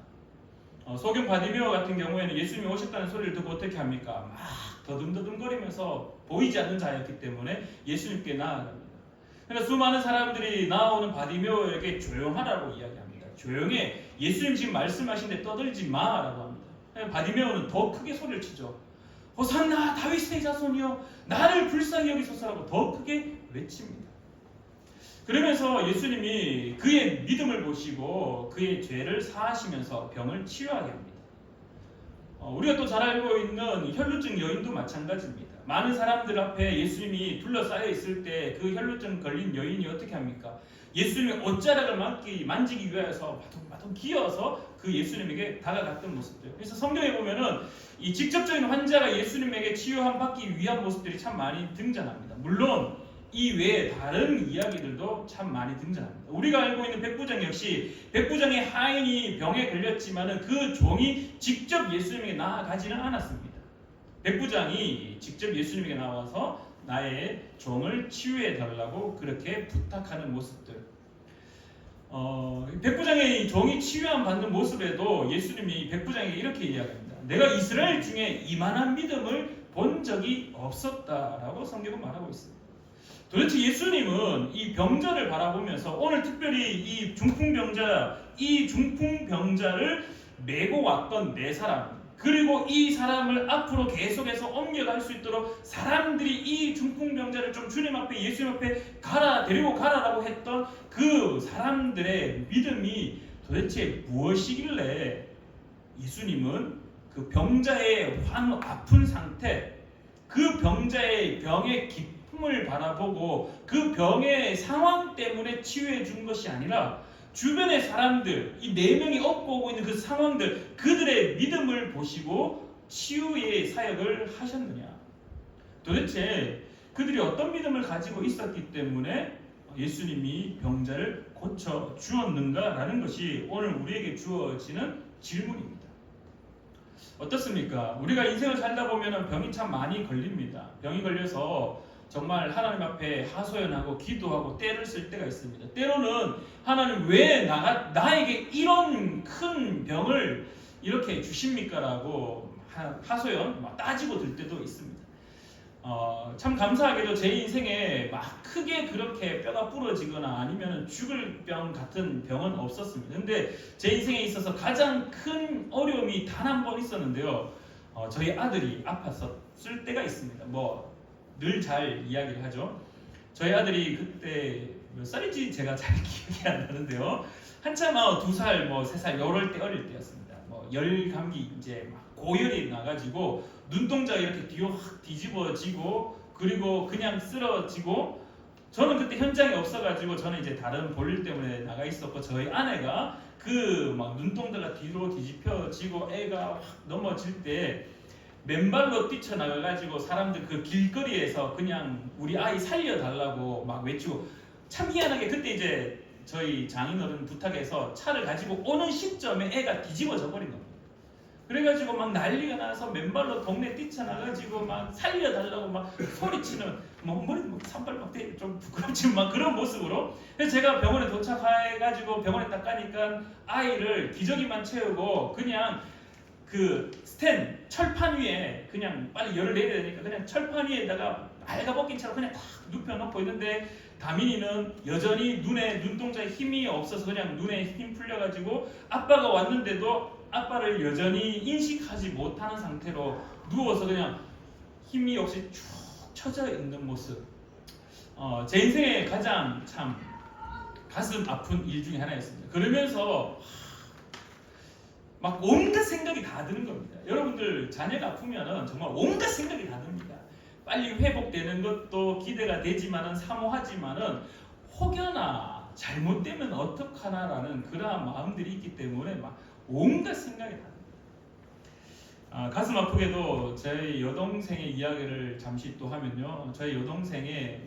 소경 바디메오 같은 경우에는 예수님이 오셨다는 소리를 듣고 어떻게 합니까? 막 더듬더듬거리면서 보이지 않는 자였기 때문에 예수님께 나아갑니다. 그러니까 수많은 사람들이 나오는 바디메오에게 조용하라고 이야기합니다. 조용해. 예수님 지금 말씀하신데 떠들지 마라고 합니다. 바디메오는 더 크게 소리를 치죠. 호산나 다윗의 자손이여 나를 불쌍히 여기소서라고 더 크게 외칩니다. 그러면서 예수님이 그의 믿음을 보시고 그의 죄를 사하시면서 병을 치유하게 합니다. 우리가 또 잘 알고 있는 혈루증 여인도 마찬가지입니다. 많은 사람들 앞에 예수님이 둘러싸여 있을 때 그 혈루증 걸린 여인이 어떻게 합니까? 예수님의 옷자락을 만지기 위해서 마둥마둥 기어서 그 예수님에게 다가갔던 모습들. 그래서 성경에 보면은 이 직접적인 환자가 예수님에게 치유함 받기 위한 모습들이 참 많이 등장합니다. 물론 이 외에 다른 이야기들도 참 많이 등장합니다. 우리가 알고 있는 백부장 역시 백부장의 하인이 병에 걸렸지만은 그 종이 직접 예수님에게 나아가지는 않았습니다. 백부장이 직접 예수님에게 나와서 나의 종을 치유해 달라고 그렇게 부탁하는 모습들. 백부장의 종이 치유함 받는 모습에도 예수님이 백부장에게 이렇게 이야기합니다. 내가 이스라엘 중에 이만한 믿음을 본 적이 없었다라고 성경은 말하고 있습니다. 도대체 예수님은 이 병자를 바라보면서 오늘 특별히 이 중풍병자를 메고 왔던 네 사람, 그리고 이 사람을 앞으로 계속해서 옮겨갈 수 있도록 사람들이 이 중풍병자를 좀 주님 앞에 예수님 앞에 데리고 가라라고 했던 그 사람들의 믿음이 도대체 무엇이길래 예수님은 그 병자의 아픈 상태, 그 병자의 병의 기쁨을 바라보고 그 병의 상황 때문에 치유해 준 것이 아니라 주변의 사람들, 이 네 명이 업고 오고 있는 그 상황들, 그들의 믿음을 보시고 치유의 사역을 하셨느냐? 도대체 그들이 어떤 믿음을 가지고 있었기 때문에 예수님이 병자를 고쳐 주었는가라는 것이 오늘 우리에게 주어지는 질문입니다. 어떻습니까? 우리가 인생을 살다 보면 병이 참 많이 걸립니다. 병이 걸려서 정말 하나님 앞에 하소연하고 기도하고 때를 쓸 때가 있습니다. 때로는 하나님 왜 나에게 이런 큰 병을 이렇게 주십니까? 라고 하소연 따지고 들 때도 있습니다. 참 감사하게도 제 인생에 막 크게 그렇게 뼈가 부러지거나 아니면 죽을 병 같은 병은 없었습니다. 근데 제 인생에 있어서 가장 큰 어려움이 단 한 번 있었는데요. 저희 아들이 아팠을 때가 있습니다. 늘 잘 이야기를 하죠. 저희 아들이 그때 몇 살인지 제가 잘 기억이 안 나는데요. 한참 2살, 3살 이럴 때 어릴 때였습니다. 열 감기 이제 막 고열이 나가지고 눈동자가 이렇게 뒤로 확 뒤집어지고 그리고 그냥 쓰러지고 저는 그때 현장에 없어가지고 저는 이제 다른 볼일 때문에 나가 있었고 저희 아내가 그 막 눈동자가 뒤로 뒤집혀지고 애가 확 넘어질 때 맨발로 뛰쳐나가가지고 사람들 그 길거리에서 그냥 우리 아이 살려달라고 막 외치고 참 희한하게 그때 이제 저희 장인어른 부탁해서 차를 가지고 오는 시점에 애가 뒤집어져 버린 겁니다. 그래가지고 막 난리가 나서 맨발로 동네 뛰쳐나가지고 막 살려달라고 막 소리치는 머리 산발 막 좀 부끄럽지만 막 그런 모습으로 그래서 제가 병원에 도착해가지고 병원에 딱 가니까 아이를 기저귀만 채우고 그냥 그 스탠 철판 위에 그냥 빨리 열을 내려야 되니까 그냥 철판 위에다가 알가벗긴 채로 그냥 탁 눕혀놓고 있는데 다민이는 여전히 눈동자에 힘이 없어서 그냥 눈에 힘 풀려가지고 아빠가 왔는데도 아빠를 여전히 인식하지 못하는 상태로 누워서 그냥 힘이 없이 쭉 처져 있는 모습. 제 인생에 가장 참 가슴 아픈 일 중에 하나였습니다. 그러면서 막 온갖 생각이 다 드는 겁니다. 여러분들 자녀가 아프면은 정말 온갖 생각이 다 듭니다. 빨리 회복되는 것도 기대가 되지만은 사모하지만은 혹여나 잘못되면 어떡하나라는 그러한 마음들이 있기 때문에 막 온갖 생각이 다 듭니다. 가슴 아프게도 저희 여동생의 이야기를 잠시 또 하면요. 저희 여동생의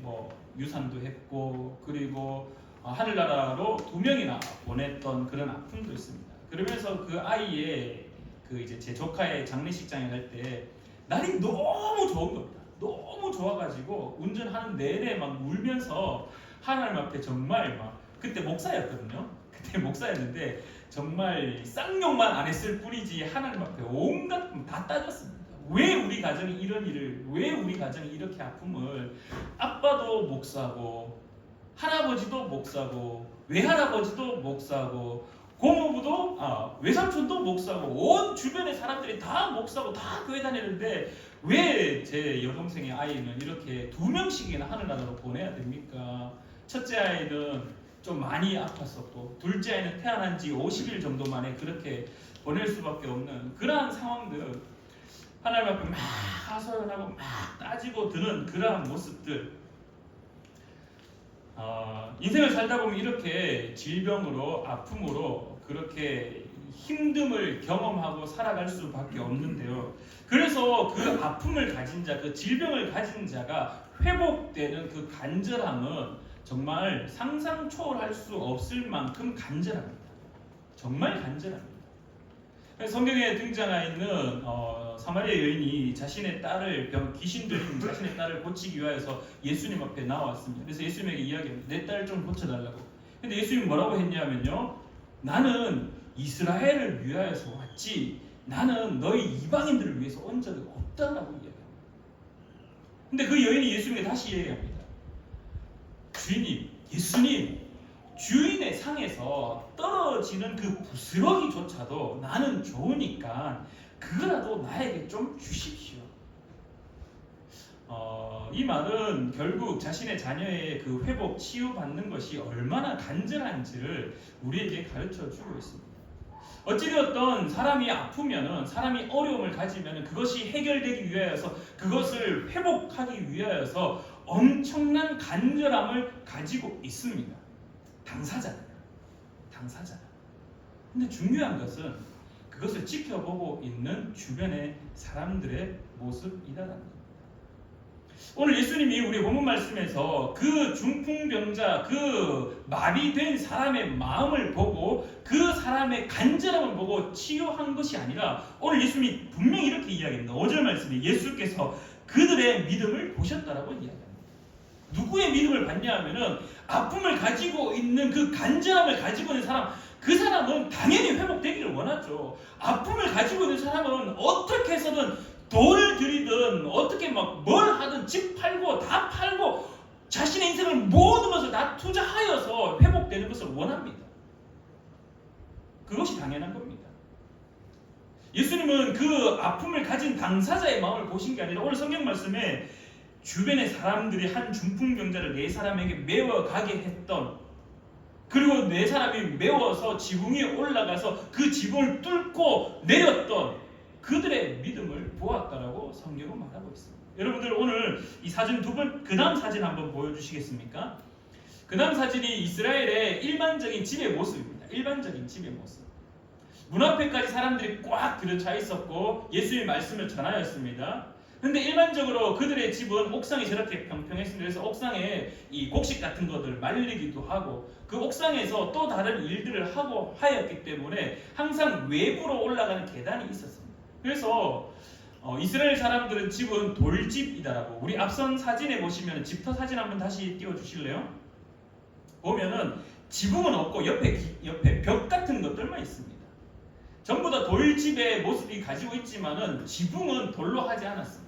유산도 했고 그리고 하늘나라로 2명이나 보냈던 그런 아픔도 있습니다. 그러면서 그 아이의 그 이제 제 조카의 장례식장에 갈 때 날이 너무 좋은 겁니다. 너무 좋아가지고 운전하는 내내 막 울면서 하나님 앞에 정말 막 그때 목사였거든요. 그때 목사였는데 정말 쌍욕만 안 했을 뿐이지 하나님 앞에 온갖 다 따졌습니다. 왜 우리 가정이 이런 일을, 왜 우리 가정이 이렇게 아픔을, 아빠도 목사고 할아버지도 목사고 외할아버지도 목사고 고모부도 외삼촌도 목사고 온 주변의 사람들이 다 목사고 다 교회 다니는데 왜 제 여동생의 아이는 이렇게 2명씩이나 하늘나라로 보내야 됩니까? 첫째 아이는 좀 많이 아팠었고 둘째 아이는 태어난 지 50일 정도 만에 그렇게 보낼 수밖에 없는 그러한 상황들, 하나님 앞에 막 하소연하고 막 따지고 드는 그러한 모습들, 인생을 살다 보면 이렇게 질병으로 아픔으로 그렇게 힘듦을 경험하고 살아갈 수밖에 없는데요. 그래서 그 아픔을 가진 자, 그 질병을 가진 자가 회복되는 그 간절함은 정말 상상 초월할 수 없을 만큼 간절합니다. 정말 간절합니다. 성경에 등장하 있는 사마리아 여인이 자신의 딸을 귀신 들린 자신의 딸을 고치기 위하여서 예수님 앞에 나왔습니다. 그래서 예수님에게 이야기합니다. 내 딸 좀 고쳐달라고. 근데 예수님이 뭐라고 했냐면요, 나는 이스라엘을 위하여서 왔지 나는 너희 이방인들을 위해서 온 적이 없다라고 이야기합니다. 근데 그 여인이 예수님에게 다시 이야기합니다. 주인님, 예수님, 주인의 상에서 떨어지는 그 부스러기조차도 나는 좋으니까 그거라도 나에게 좀 주십시오. 이 말은 결국 자신의 자녀의 그 회복, 치유받는 것이 얼마나 간절한지를 우리에게 가르쳐주고 있습니다. 어찌되었던 사람이 아프면은, 사람이 어려움을 가지면은 그것이 해결되기 위하여서, 그것을 회복하기 위하여서 엄청난 간절함을 가지고 있습니다. 당사자는. 근데 중요한 것은 그것을 지켜보고 있는 주변의 사람들의 모습이라는 겁니다. 오늘 예수님이 우리 본문 말씀에서 그 중풍병자, 그 마비된 사람의 마음을 보고 그 사람의 간절함을 보고 치유한 것이 아니라 오늘 예수님이 분명히 이렇게 이야기합니다. 5절 말씀에 예수께서 그들의 믿음을 보셨다라고 이야기합니다. 누구의 믿음을 봤냐 하면은 아픔을 가지고 있는 그 간절함을 가지고 있는 사람, 그 사람은 당연히 회복되기를 원하죠. 아픔을 가지고 있는 사람은 어떻게 해서든 돈을 들이든 어떻게 막 뭘 하든 집 팔고 다 팔고 자신의 인생을 모든 것을 다 투자하여서 회복되는 것을 원합니다. 그것이 당연한 겁니다. 예수님은 그 아픔을 가진 당사자의 마음을 보신 게 아니라 오늘 성경 말씀에 주변의 사람들이 한 중풍병자를 4사람에게 메워가게 했던, 그리고 4사람이 메워서 지붕 위에 올라가서 그 지붕을 뚫고 내렸던 그들의 믿음을 보았다라고 성경은 말하고 있습니다. 여러분들 오늘 이 사진 두 번, 그 다음 사진 한번 보여주시겠습니까? 그 다음 사진이 이스라엘의 일반적인 집의 모습입니다. 일반적인 집의 모습. 문 앞에까지 사람들이 꽉 들여차 있었고 예수의 말씀을 전하였습니다. 근데 일반적으로 그들의 집은 옥상이 저렇게 평평했습니다. 그래서 옥상에 이 곡식 같은 것들을 말리기도 하고 그 옥상에서 또 다른 일들을 하고 하였기 때문에 항상 외부로 올라가는 계단이 있었습니다. 그래서 이스라엘 사람들은 집은 돌집이다라고, 우리 앞선 사진에 보시면 집터 사진 한번 다시 띄워주실래요? 보면은 지붕은 없고 옆에 벽 같은 것들만 있습니다. 전부 다 돌집의 모습이 가지고 있지만은 지붕은 돌로 하지 않았습니다.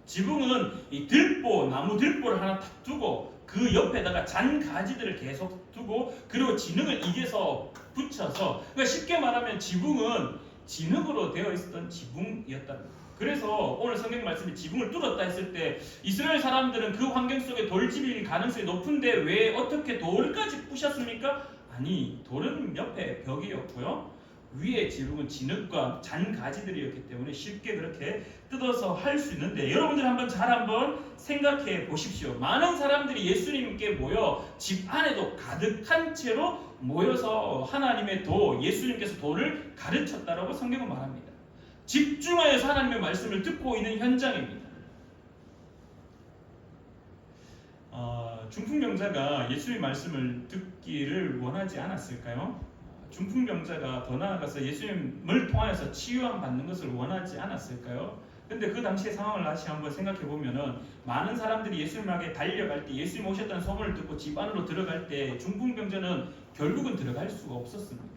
지붕은 이 들보, 나무 들보를 하나 탁 두고 그 옆에다가 잔가지들을 계속 두고 그리고 진흙을 이겨서 붙여서, 그러니까 쉽게 말하면 지붕은 진흙으로 되어 있었던 지붕이었다. 그래서 오늘 성경 말씀이 지붕을 뚫었다 했을 때 이스라엘 사람들은 그 환경 속에 돌집일 가능성이 높은데 왜 어떻게 돌까지 부셨습니까? 아니, 돌은 옆에 벽이었고요, 위에 지붕은 진흙과 잔가지들이었기 때문에 쉽게 그렇게 뜯어서 할 수 있는데, 여러분들 한번 생각해 보십시오. 많은 사람들이 예수님께 모여 집 안에도 가득한 채로 모여서 하나님의 예수님께서 도를 가르쳤다라고 성경은 말합니다. 집중하여서 하나님의 말씀을 듣고 있는 현장입니다. 중풍병자가 예수의 말씀을 듣기를 원하지 않았을까요? 중풍병자가 더 나아가서 예수님을 통하여서 치유함 받는 것을 원하지 않았을까요? 근데 그 당시의 상황을 다시 한번 생각해 보면은 많은 사람들이 예수님에게 달려갈 때, 예수님 오셨다는 소문을 듣고 집 안으로 들어갈 때 중풍병자는 결국은 들어갈 수가 없었습니다.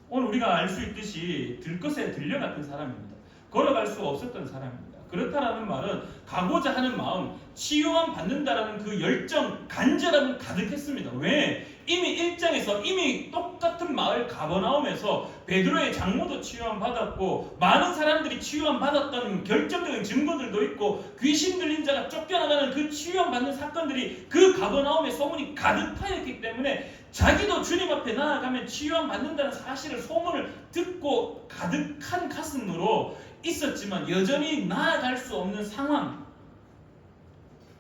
오늘 우리가 알 수 있듯이 들것에 들려갔던 사람입니다. 걸어갈 수 없었던 사람입니다. 그렇다라는 말은 가고자 하는 마음, 치유만 받는다라는 그 열정, 간절함은 가득했습니다. 왜? 이미 1장에서 이미 똑같은 마을 가버나움에서 베드로의 장모도 치유함 받았고 많은 사람들이 치유함 받았던 결정적인 증거들도 있고 귀신 들린 자가 쫓겨나가는 그 치유함 받는 사건들이 그 가버나움에 소문이 가득하였기 때문에 자기도 주님 앞에 나아가면 치유함 받는다는 사실을 소문을 듣고 가득한 가슴으로 있었지만 여전히 나아갈 수 없는 상황.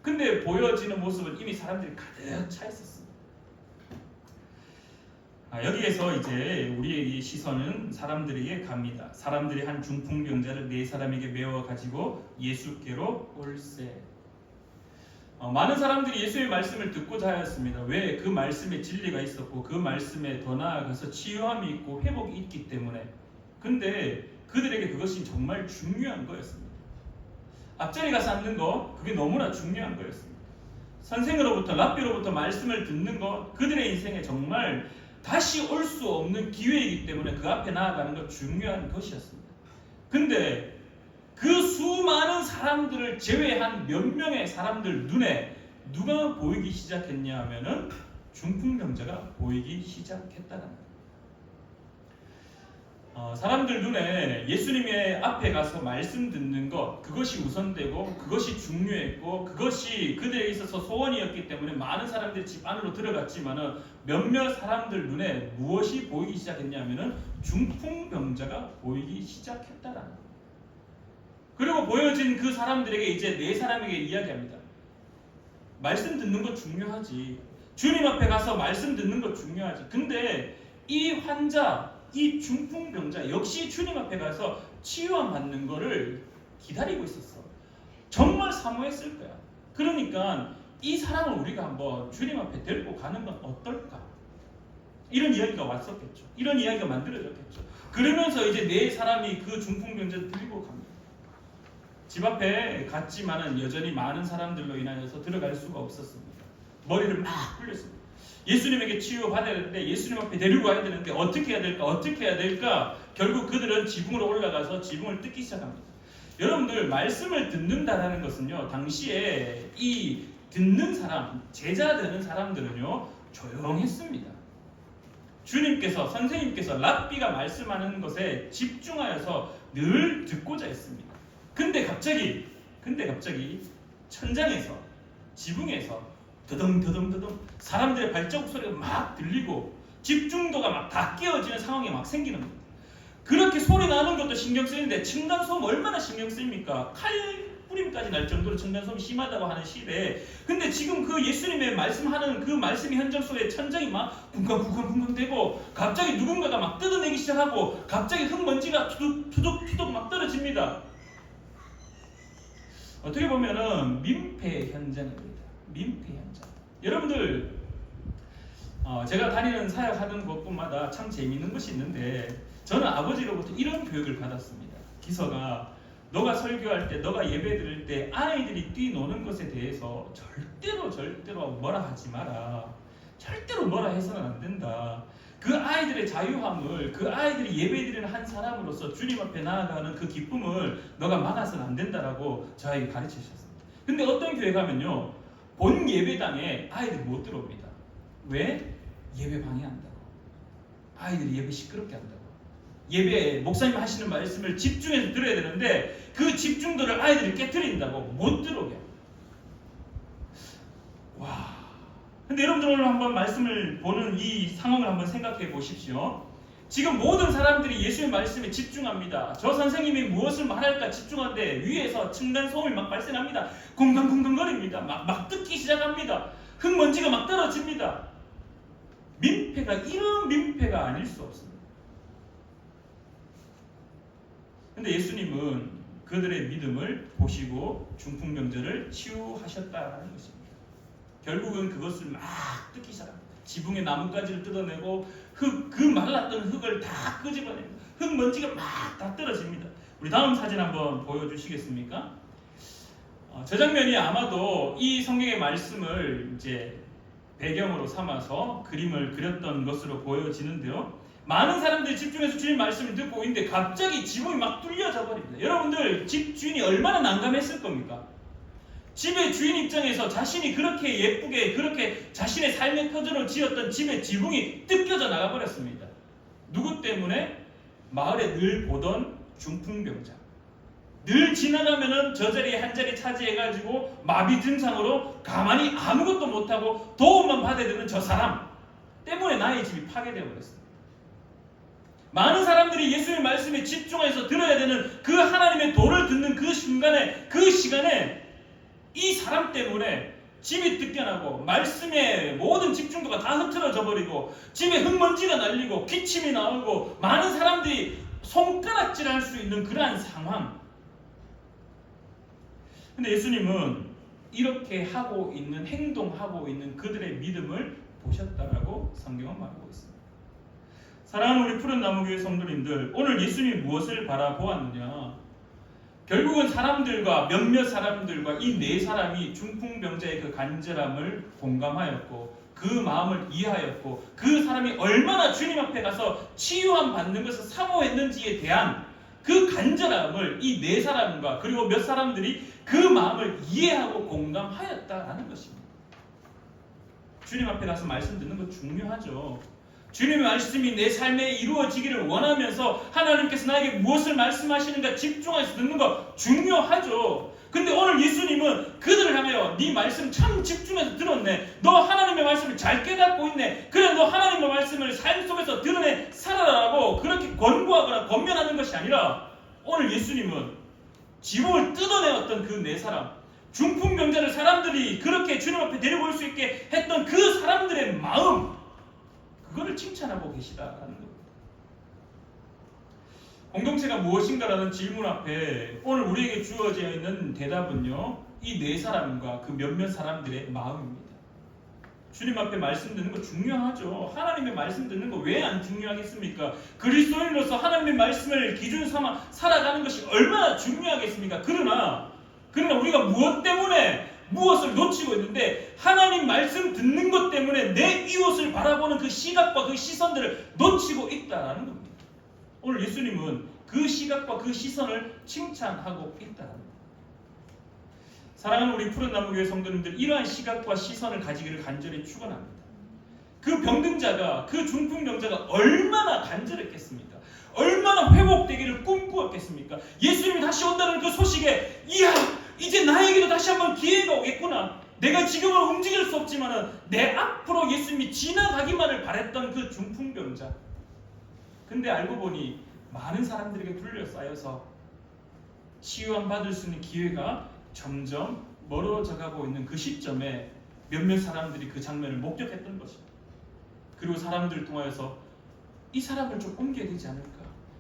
근데 보여지는 모습은 이미 사람들이 가득 차 있었습니다. 여기에서 이제 우리의 이 시선은 사람들에게 갑니다. 사람들이 한 중풍병자를 네 사람에게 메워 가지고 예수께로 올세. 많은 사람들이 예수의 말씀을 듣고자 하였습니다. 왜? 그 말씀에 진리가 있었고 그 말씀에 더 나아가서 치유함이 있고 회복이 있기 때문에. 근데 그들에게 그것이 정말 중요한 거였습니다. 앞자리 가서 앉는 거, 그게 너무나 중요한 거였습니다. 선생으로부터, 랍비로부터 말씀을 듣는 거, 그들의 인생에 정말 다시 올 수 없는 기회이기 때문에 그 앞에 나아가는 것 중요한 것이었습니다. 근데 그 수많은 사람들을 제외한 몇 명의 사람들 눈에 누가 보이기 시작했냐 하면은 중풍병자가 보이기 시작했다는 거예요. 사람들 눈에 예수님의 앞에 가서 말씀 듣는 것, 그것이 우선되고 그것이 중요했고 그것이 그들에게 있어서 소원이었기 때문에 많은 사람들이 집 안으로 들어갔지만은 몇몇 사람들 눈에 무엇이 보이기 시작했냐면은 중풍병자가 보이기 시작했다라는 거예요. 그리고 보여진 그 사람들에게 이제 네 사람에게 이야기합니다. 말씀 듣는 것 중요하지. 주님 앞에 가서 말씀 듣는 것 중요하지. 근데 이 환자, 이 중풍병자 역시 주님 앞에 가서 치유함 받는 거를 기다리고 있었어. 정말 사모했을 거야. 그러니까 이 사람을 우리가 한번 주님 앞에 데리고 가는 건 어떨까? 이런 이야기가 왔었겠죠. 이런 이야기가 만들어졌겠죠. 그러면서 이제 네 사람이 그 중풍병자를 들고 갑니다. 집 앞에 갔지만은 여전히 많은 사람들로 인하여서 들어갈 수가 없었습니다. 머리를 막 굴렸습니다. 예수님에게 치유받아야 되는데 예수님 앞에 데리고 가야 되는데 어떻게 해야 될까? 어떻게 해야 될까? 결국 그들은 지붕으로 올라가서 지붕을 뜯기 시작합니다. 여러분들 말씀을 듣는다라는 것은요. 당시에 이 듣는 사람, 제자 되는 사람들은요. 조용했습니다. 주님께서, 선생님께서 랍비가 말씀하는 것에 집중하여서 늘 듣고자 했습니다. 근데 갑자기 천장에서, 지붕에서 더덩더덩 사람들의 발자국 소리가 막 들리고 집중도가 막 다 깨어지는 상황이 막 생기는 겁니다. 그렇게 소리 나는 것도 신경 쓰이는데 층간소음 얼마나 신경 쓰입니까? 칼뿌림까지 날 정도로 층간소음이 심하다고 하는 시대에 근데 지금 그 예수님의 말씀하는 그 말씀의 현장 속에 천장이 막 쿵쾅쿵쾅쿵쾅 되고 갑자기 누군가가 막 뜯어내기 시작하고 갑자기 흙먼지가 투둑투둑 막 떨어집니다. 어떻게 보면은 민폐 현장입니다. 민폐 현장. 여러분들 제가 다니는 사역하는 곳곳마다 참 재미있는 것이 있는데 저는 아버지로부터 이런 교육을 받았습니다. 기서가 너가 설교할 때 너가 예배 드릴 때 아이들이 뛰노는 것에 대해서 절대로 뭐라 하지 마라. 절대로 뭐라 해서는 안 된다. 그 아이들의 자유함을 그 아이들이 예배드리는 한 사람으로서 주님 앞에 나아가는 그 기쁨을 너가 막아서는 안 된다라고 저에게 가르치셨습니다. 근데 어떤 교회 가면요 본 예배당에 아이들이 못 들어옵니다. 왜? 예배 방해한다고. 아이들이 예배 시끄럽게 한다고. 예배 목사님 하시는 말씀을 집중해서 들어야 되는데 그 집중도를 아이들이 깨트린다고 못 들어오게. 와. 근데 여러분들 오늘 한번 말씀을 보는 이 상황을 한번 생각해 보십시오. 지금 모든 사람들이 예수의 말씀에 집중합니다. 저 선생님이 무엇을 말할까 집중하는데 위에서 층간소음이 막 발생합니다. 쿵쾅쿵쾅거립니다. 막 뜯기 시작합니다. 흙먼지가 막 떨어집니다. 민폐가 이런 민폐가 아닐 수 없습니다. 근데 예수님은 그들의 믿음을 보시고 중풍병자를 치유하셨다는 것입니다. 결국은 그것을 막 뜯기 시작합니다. 지붕의 나뭇가지를 뜯어내고 그 말랐던 흙을 다 끄집어냅니다. 흙먼지가 막 다 떨어집니다. 우리 다음 사진 한번 보여주시겠습니까? 저 장면이 아마도 이 성경의 말씀을 이제 배경으로 삼아서 그림을 그렸던 것으로 보여지는데요. 많은 사람들이 집중해서 주님 말씀을 듣고 있는데 갑자기 지붕이 막 뚫려져 버립니다. 여러분들 집 주인이 얼마나 난감했을 겁니까? 집의 주인 입장에서 자신이 그렇게 예쁘게 그렇게 자신의 삶의 터전을 지었던 집의 지붕이 뜯겨져 나가버렸습니다. 누구 때문에? 마을에 늘 보던 중풍병자. 늘 지나가면은 저 자리에 한 자리 차지해가지고 마비 증상으로 가만히 아무것도 못하고 도움만 받아야 되는 저 사람 때문에 나의 집이 파괴되어 버렸습니다. 많은 사람들이 예수님의 말씀에 집중해서 들어야 되는 그 하나님의 도를 듣는 그 순간에 그 시간에 이 사람 때문에 집이 뜯겨나고 말씀의 모든 집중도가 다 흐트러져 버리고 집에 흙먼지가 날리고 기침이 나오고 많은 사람들이 손가락질할 수 있는 그러한 상황. 근데 예수님은 이렇게 하고 있는 행동하고 있는 그들의 믿음을 보셨다라고 성경은 말하고 있습니다. 사랑하는 우리 푸른 나무교회 성도님들, 오늘 예수님이 무엇을 바라보았느냐? 결국은 사람들과 몇몇 사람들과 이 네 사람이 중풍병자의 그 간절함을 공감하였고 그 마음을 이해하였고 그 사람이 얼마나 주님 앞에 가서 치유함 받는 것을 사모했는지에 대한 그 간절함을 이 네 사람과 그리고 몇 사람들이 그 마음을 이해하고 공감하였다라는 것입니다. 주님 앞에 가서 말씀 듣는 거 중요하죠. 주님의 말씀이 내 삶에 이루어지기를 원하면서 하나님께서 나에게 무엇을 말씀하시는가 집중해서 듣는 거 중요하죠. 근데 오늘 예수님은 그들을 향하여 네 말씀 참 집중해서 들었네. 너 하나님의 말씀을 잘 깨닫고 있네. 그래 너 하나님의 말씀을 삶 속에서 드러내 살아라라고 그렇게 권고하거나 권면하는 것이 아니라 오늘 예수님은 지붕을 뜯어내었던 그 네 사람, 중풍병자를 사람들이 그렇게 주님 앞에 데리고 올 수 있게 했던 그 사람들의 마음, 그거를 칭찬하고 계시다라는 겁니다. 공동체가 무엇인가라는 질문 앞에 오늘 우리에게 주어져 있는 대답은요, 이 네 사람과 그 몇몇 사람들의 마음입니다. 주님 앞에 말씀 듣는 거 중요하죠. 하나님의 말씀 듣는 거 왜 안 중요하겠습니까? 그리스도인으로서 하나님의 말씀을 기준 삼아 살아가는 것이 얼마나 중요하겠습니까? 그러나 우리가 무엇 때문에 무엇을 놓치고 있는데 하나님 말씀 듣는 것 때문에 내 이웃을 바라보는 그 시각과 그 시선들을 놓치고 있다는 겁니다. 오늘 예수님은 그 시각과 그 시선을 칭찬하고 있다는 겁니다. 사랑하는 우리 푸른 나무교회 성도님들, 이러한 시각과 시선을 가지기를 간절히 축원합니다. 그 병든자가, 그 중풍병자가 얼마나 간절했겠습니까? 얼마나 회복되기를 꿈꾸었겠습니까? 예수님이 다시 온다는 그 소식에 이야, 이제 나에게도 다시 한번 기회가 오겠구나. 내가 지금은 움직일 수 없지만 내 앞으로 예수님이 지나가기만을 바랬던 그 중풍병자. 근데 알고 보니 많은 사람들에게 둘러싸여서 치유함 받을 수 있는 기회가 점점 멀어져 가고 있는 그 시점에 몇몇 사람들이 그 장면을 목격했던 것입니다. 그리고 사람들을 통하여서 이 사람을 좀 옮겨야 되지 않을까?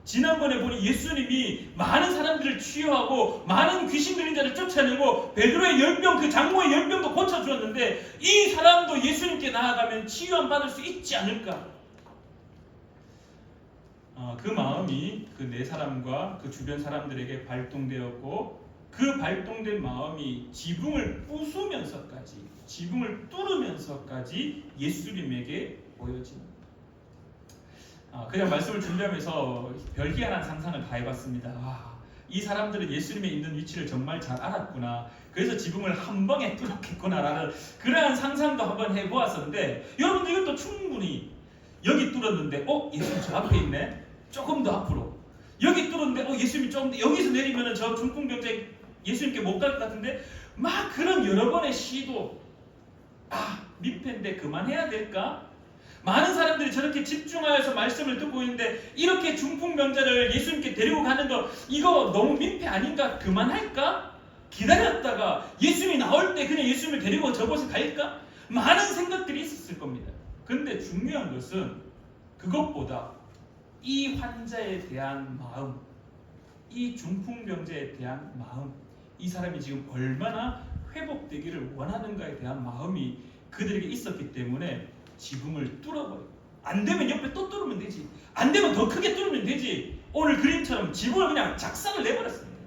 지난번에 보니 예수님이 많은 사람들을 치유하고 많은 귀신 들린 자를 쫓아내고 베드로의 열병, 그 장모의 열병도 고쳐주었는데 이 사람도 예수님께 나아가면 치유함 받을 수 있지 않을까? 그 마음이 그 네 사람과 그 주변 사람들에게 발동되었고 그 발동된 마음이 지붕을 부수면서까지, 지붕을 뚫으면서까지 예수님에게 보여집니다. 그냥 말씀을 준비하면서 별희한한 상상을 다 해봤습니다. 이 사람들은 예수님의 있는 위치를 정말 잘 알았구나. 그래서 지붕을 한 방에 뚫었겠구나라는 그러한 상상도 한번 해보았었는데, 여러분들 이것도 충분히 여기 뚫었는데 예수님 저 앞에 있네. 조금 더 앞으로. 여기 뚫었는데 예수님이 조금 더, 여기서 내리면 저 중풍병자 예수님께 못 갈 것 같은데, 막 그런 여러 번의 시도. 민폐인데 그만해야 될까? 많은 사람들이 저렇게 집중하여서 말씀을 듣고 있는데 이렇게 중풍병자를 예수님께 데리고 가는 거 이거 너무 민폐 아닌가? 그만할까? 기다렸다가 예수님이 나올 때 그냥 예수님을 데리고 저곳에 갈까? 많은 생각들이 있었을 겁니다. 근데 중요한 것은 그것보다 이 환자에 대한 마음, 이 중풍병자에 대한 마음, 이 사람이 지금 얼마나 회복되기를 원하는가에 대한 마음이 그들에게 있었기 때문에 지붕을 뚫어버리고, 안 되면 옆에 또 뚫으면 되지, 안 되면 더 크게 뚫으면 되지, 오늘 그림처럼 지붕을 그냥 작살을 내버렸습니다.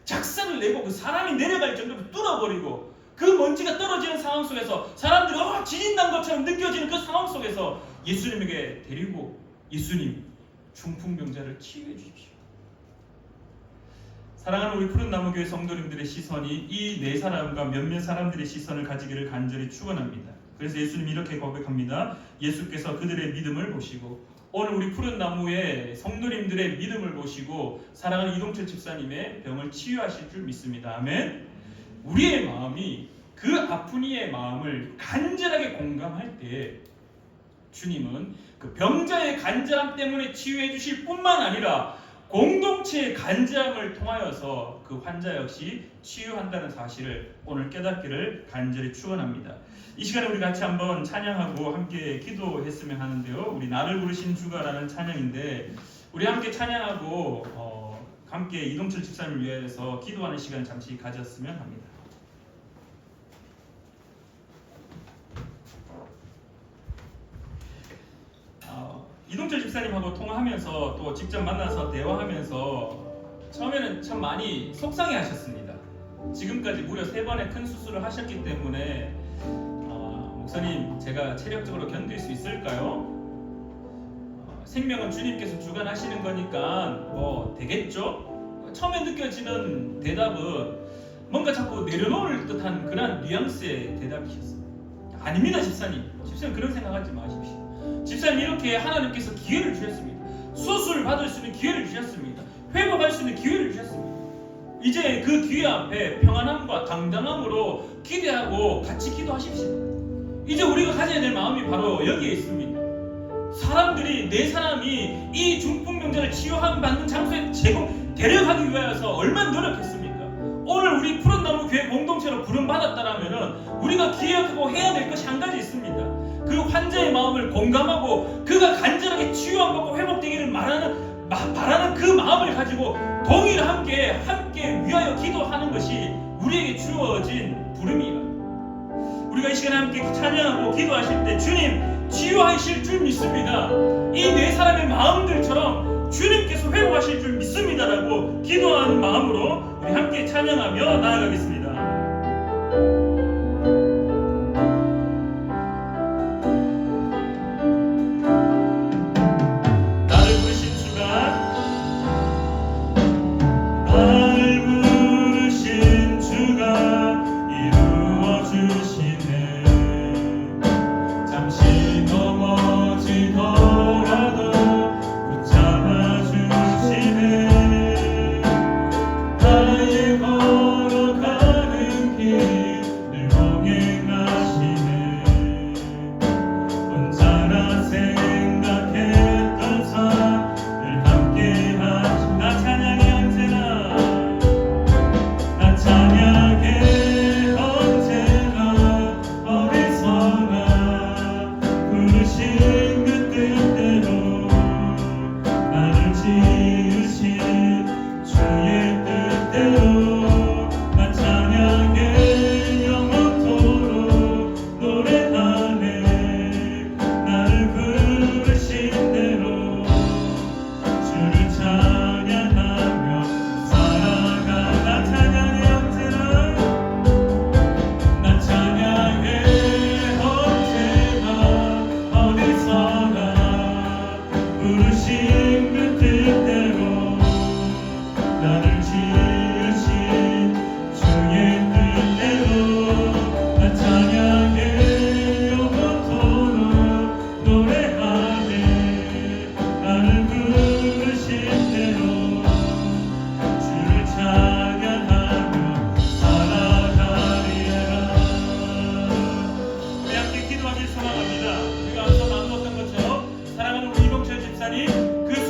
작살을 내고 그 사람이 내려갈 정도로 뚫어버리고 그 먼지가 떨어지는 상황 속에서 사람들이 지진 난 것처럼 느껴지는 그 상황 속에서 예수님에게 데리고, 예수님 중풍병자를 치유해 주십시오. 사랑하는 우리 푸른나무교회 성도님들의 시선이 이 네 사람과 몇몇 사람들의 시선을 가지기를 간절히 축원합니다. 그래서 예수님이 이렇게 고백합니다. 예수께서 그들의 믿음을 보시고 오늘 우리 푸른나무의 성도님들의 믿음을 보시고 사랑하는 이동철 집사님의 병을 치유하실 줄 믿습니다. 아멘. 우리의 마음이 그 아픈 이의 마음을 간절하게 공감할 때 주님은 그 병자의 간절함 때문에 치유해 주실 뿐만 아니라 공동체의 간절함을 통하여서 그 환자 역시 치유한다는 사실을 오늘 깨닫기를 간절히 축원합니다. 이 시간에 우리 같이 한번 찬양하고 함께 기도했으면 하는데요. 우리 나를 부르신 주가라는 찬양인데 우리 함께 찬양하고 함께 이동철 집사님을 위해서 기도하는 시간 잠시 가졌으면 합니다. 이동철 집사님하고 통화하면서 또 직접 만나서 대화하면서 처음에는 참 많이 속상해 하셨습니다. 지금까지 무려 3번의 큰 수술을 하셨기 때문에 목사님 제가 체력적으로 견딜 수 있을까요? 생명은 주님께서 주관하시는 거니까 뭐 되겠죠? 처음에 느껴지는 대답은 뭔가 자꾸 내려놓을 듯한 그런 뉘앙스의 대답이셨습니다. 아닙니다 집사님. 집사님 그런 생각하지 마십시오. 집사님 이렇게 하나님께서 기회를 주셨습니다. 수술을 받을 수 있는 기회를 주셨습니다. 회복할 수 있는 기회를 주셨습니다. 이제 그 기회 앞에 평안함과 당당함으로 기대하고 같이 기도하십시오. 이제 우리가 가져야 될 마음이 바로 여기에 있습니다. 사람들이 네 사람이 이 중풍병자를 치유받는 장소에 데려가기 위해서 얼마나 노력했습니까? 오늘 우리 푸른나무 교회 공동체로 부름받았다라면 우리가 기억하고 해야 될 것이 한 가지 있습니다. 그 환자의 마음을 공감하고 그가 간절하게 치유받고 회복되기를 바라는 그 마음을 가지고 동일하게 함께 위하여 기도하는 것이 우리에게 주어진 부름이에요. 우리가 이 시간에 함께 찬양하고 기도하실 때 주님 치유하실 줄 믿습니다. 이 네 사람의 마음들처럼 주님께서 회복하실 줄 믿습니다라고 기도하는 마음으로 우리 함께 찬양하며 나아가겠습니다. 그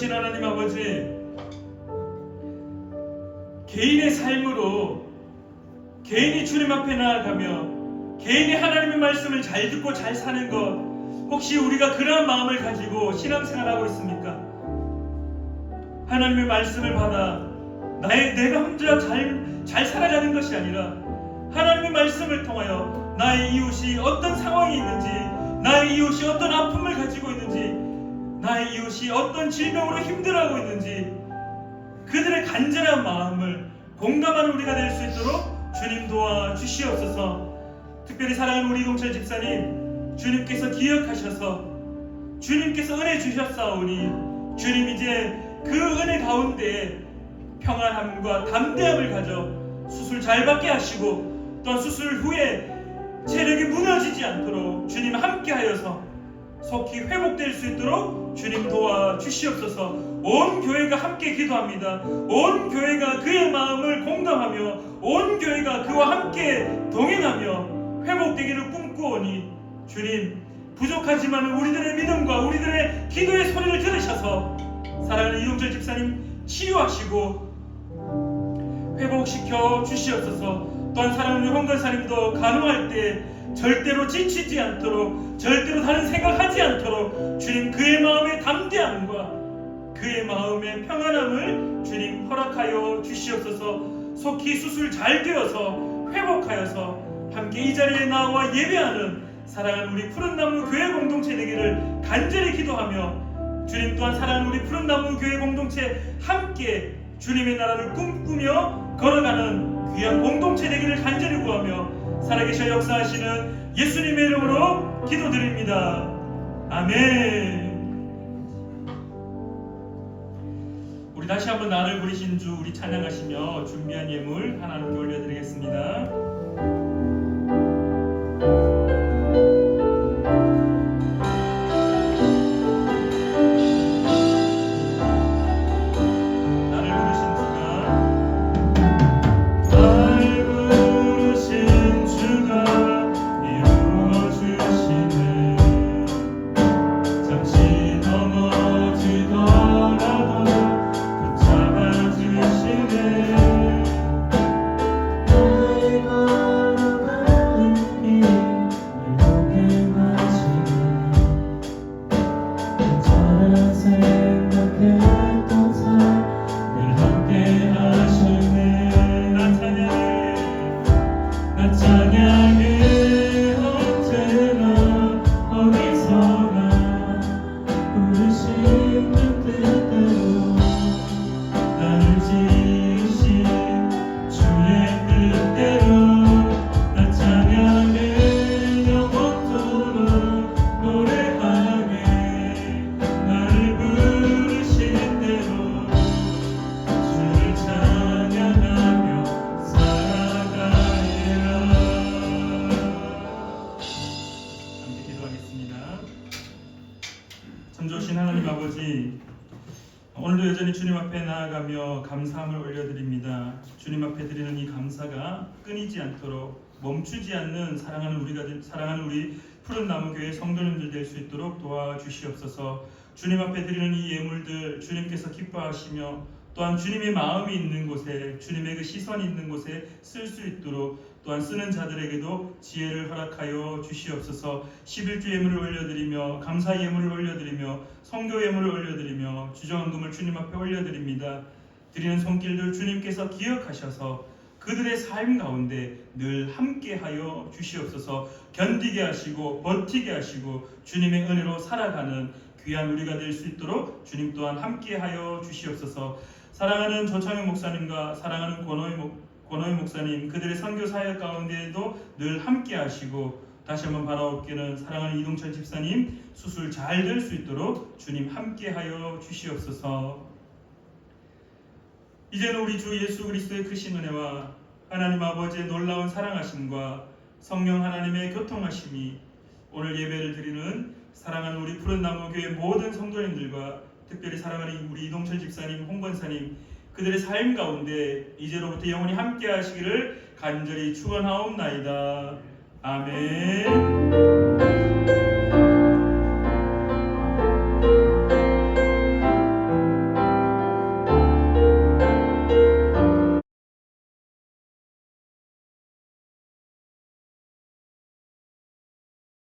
살아계신 하나님 아버지, 개인의 삶으로 개인이 주님 앞에 나아가며 개인이 하나님의 말씀을 잘 듣고 잘 사는 것, 혹시 우리가 그러한 마음을 가지고 신앙생활하고 있습니까? 하나님의 말씀을 받아 내가 혼자 잘 살아가는 것이 아니라 하나님의 말씀을 통하여 나의 이웃이 어떤 상황이 있는지, 나의 이웃이 어떤 아픔을 가지고 있는지, 나의 이웃이 어떤 질병으로 힘들어하고 있는지 그들의 간절한 마음을 공감하는 우리가 될 수 있도록 주님 도와 주시옵소서. 특별히 사랑하는 우리 이동철 집사님, 주님께서 기억하셔서 주님께서 은혜 주셨사오니 주님 이제 그 은혜 가운데 평안함과 담대함을 가져 수술 잘 받게 하시고, 또한 수술 후에 체력이 무너지지 않도록 주님 함께하여서 속히 회복될 수 있도록 주님 도와 주시옵소서. 온 교회가 함께 기도합니다. 온 교회가 그의 마음을 공감하며 온 교회가 그와 함께 동행하며 회복되기를 꿈꾸오니 주님, 부족하지만 우리들의 믿음과 우리들의 기도의 소리를 들으셔서 사랑하는 이동철 집사님 치유하시고 회복시켜 주시옵소서. 또한 사랑하는 홍건사님도 간호할 때 절대로 지치지 않도록, 절대로 다른 생각하지 않도록 주님 그의 마음의 담대함과 그의 마음의 평안함을 주님 허락하여 주시옵소서. 속히 수술 잘 되어서 회복하여서 함께 이 자리에 나와 예배하는 사랑하는 우리 푸른나무 교회 공동체 되기를 간절히 기도하며, 주님 또한 사랑하는 우리 푸른나무 교회 공동체 함께 주님의 나라를 꿈꾸며 걸어가는 귀한 공동체 되기를 간절히 구하며 살아계셔 역사하시는 예수님의 이름으로 기도드립니다. 아멘. 우리 다시 한번 나를 부리신 주 우리 찬양하시며 준비한 예물 하나님께 올려드리겠습니다. 오늘도 여전히 주님 앞에 나아가며 감사함을 올려드립니다. 주님 앞에 드리는 이 감사가 끊이지 않도록 멈추지 않는 사랑하는 우리 푸른나무 교회 성도님들 될 수 있도록 도와주시옵소서. 주님 앞에 드리는 이 예물들 주님께서 기뻐하시며 또한 주님의 마음이 있는 곳에, 주님의 그 시선이 있는 곳에 쓸 수 있도록, 또한 쓰는 자들에게도 지혜를 허락하여 주시옵소서. 11주 예물을 올려드리며 감사 예물을 올려드리며 성교 예물을 올려드리며 주정금을 주님 앞에 올려드립니다. 드리는 손길들 주님께서 기억하셔서 그들의 삶 가운데 늘 함께하여 주시옵소서. 견디게 하시고 버티게 하시고 주님의 은혜로 살아가는 귀한 우리가 될 수 있도록 주님 또한 함께하여 주시옵소서. 사랑하는 조창영 목사님과 사랑하는 권호희 목사님, 그들의 선교 사역 가운데에도 늘 함께하시고, 다시 한번 바라옵기는 사랑하는 이동철 집사님 수술 잘 될 수 있도록 주님 함께하여 주시옵소서. 이제는 우리 주 예수 그리스도의 크신 은혜와 하나님 아버지의 놀라운 사랑하심과 성령 하나님의 교통하심이 오늘 예배를 드리는 사랑하는 우리 푸른나무 교회 모든 성도님들과 특별히 사랑하는 우리 이동철 집사님, 홍건사님, 그들의 삶 가운데 이제로부터 영원히 함께 하시기를 간절히 축원하옵나이다. 아멘.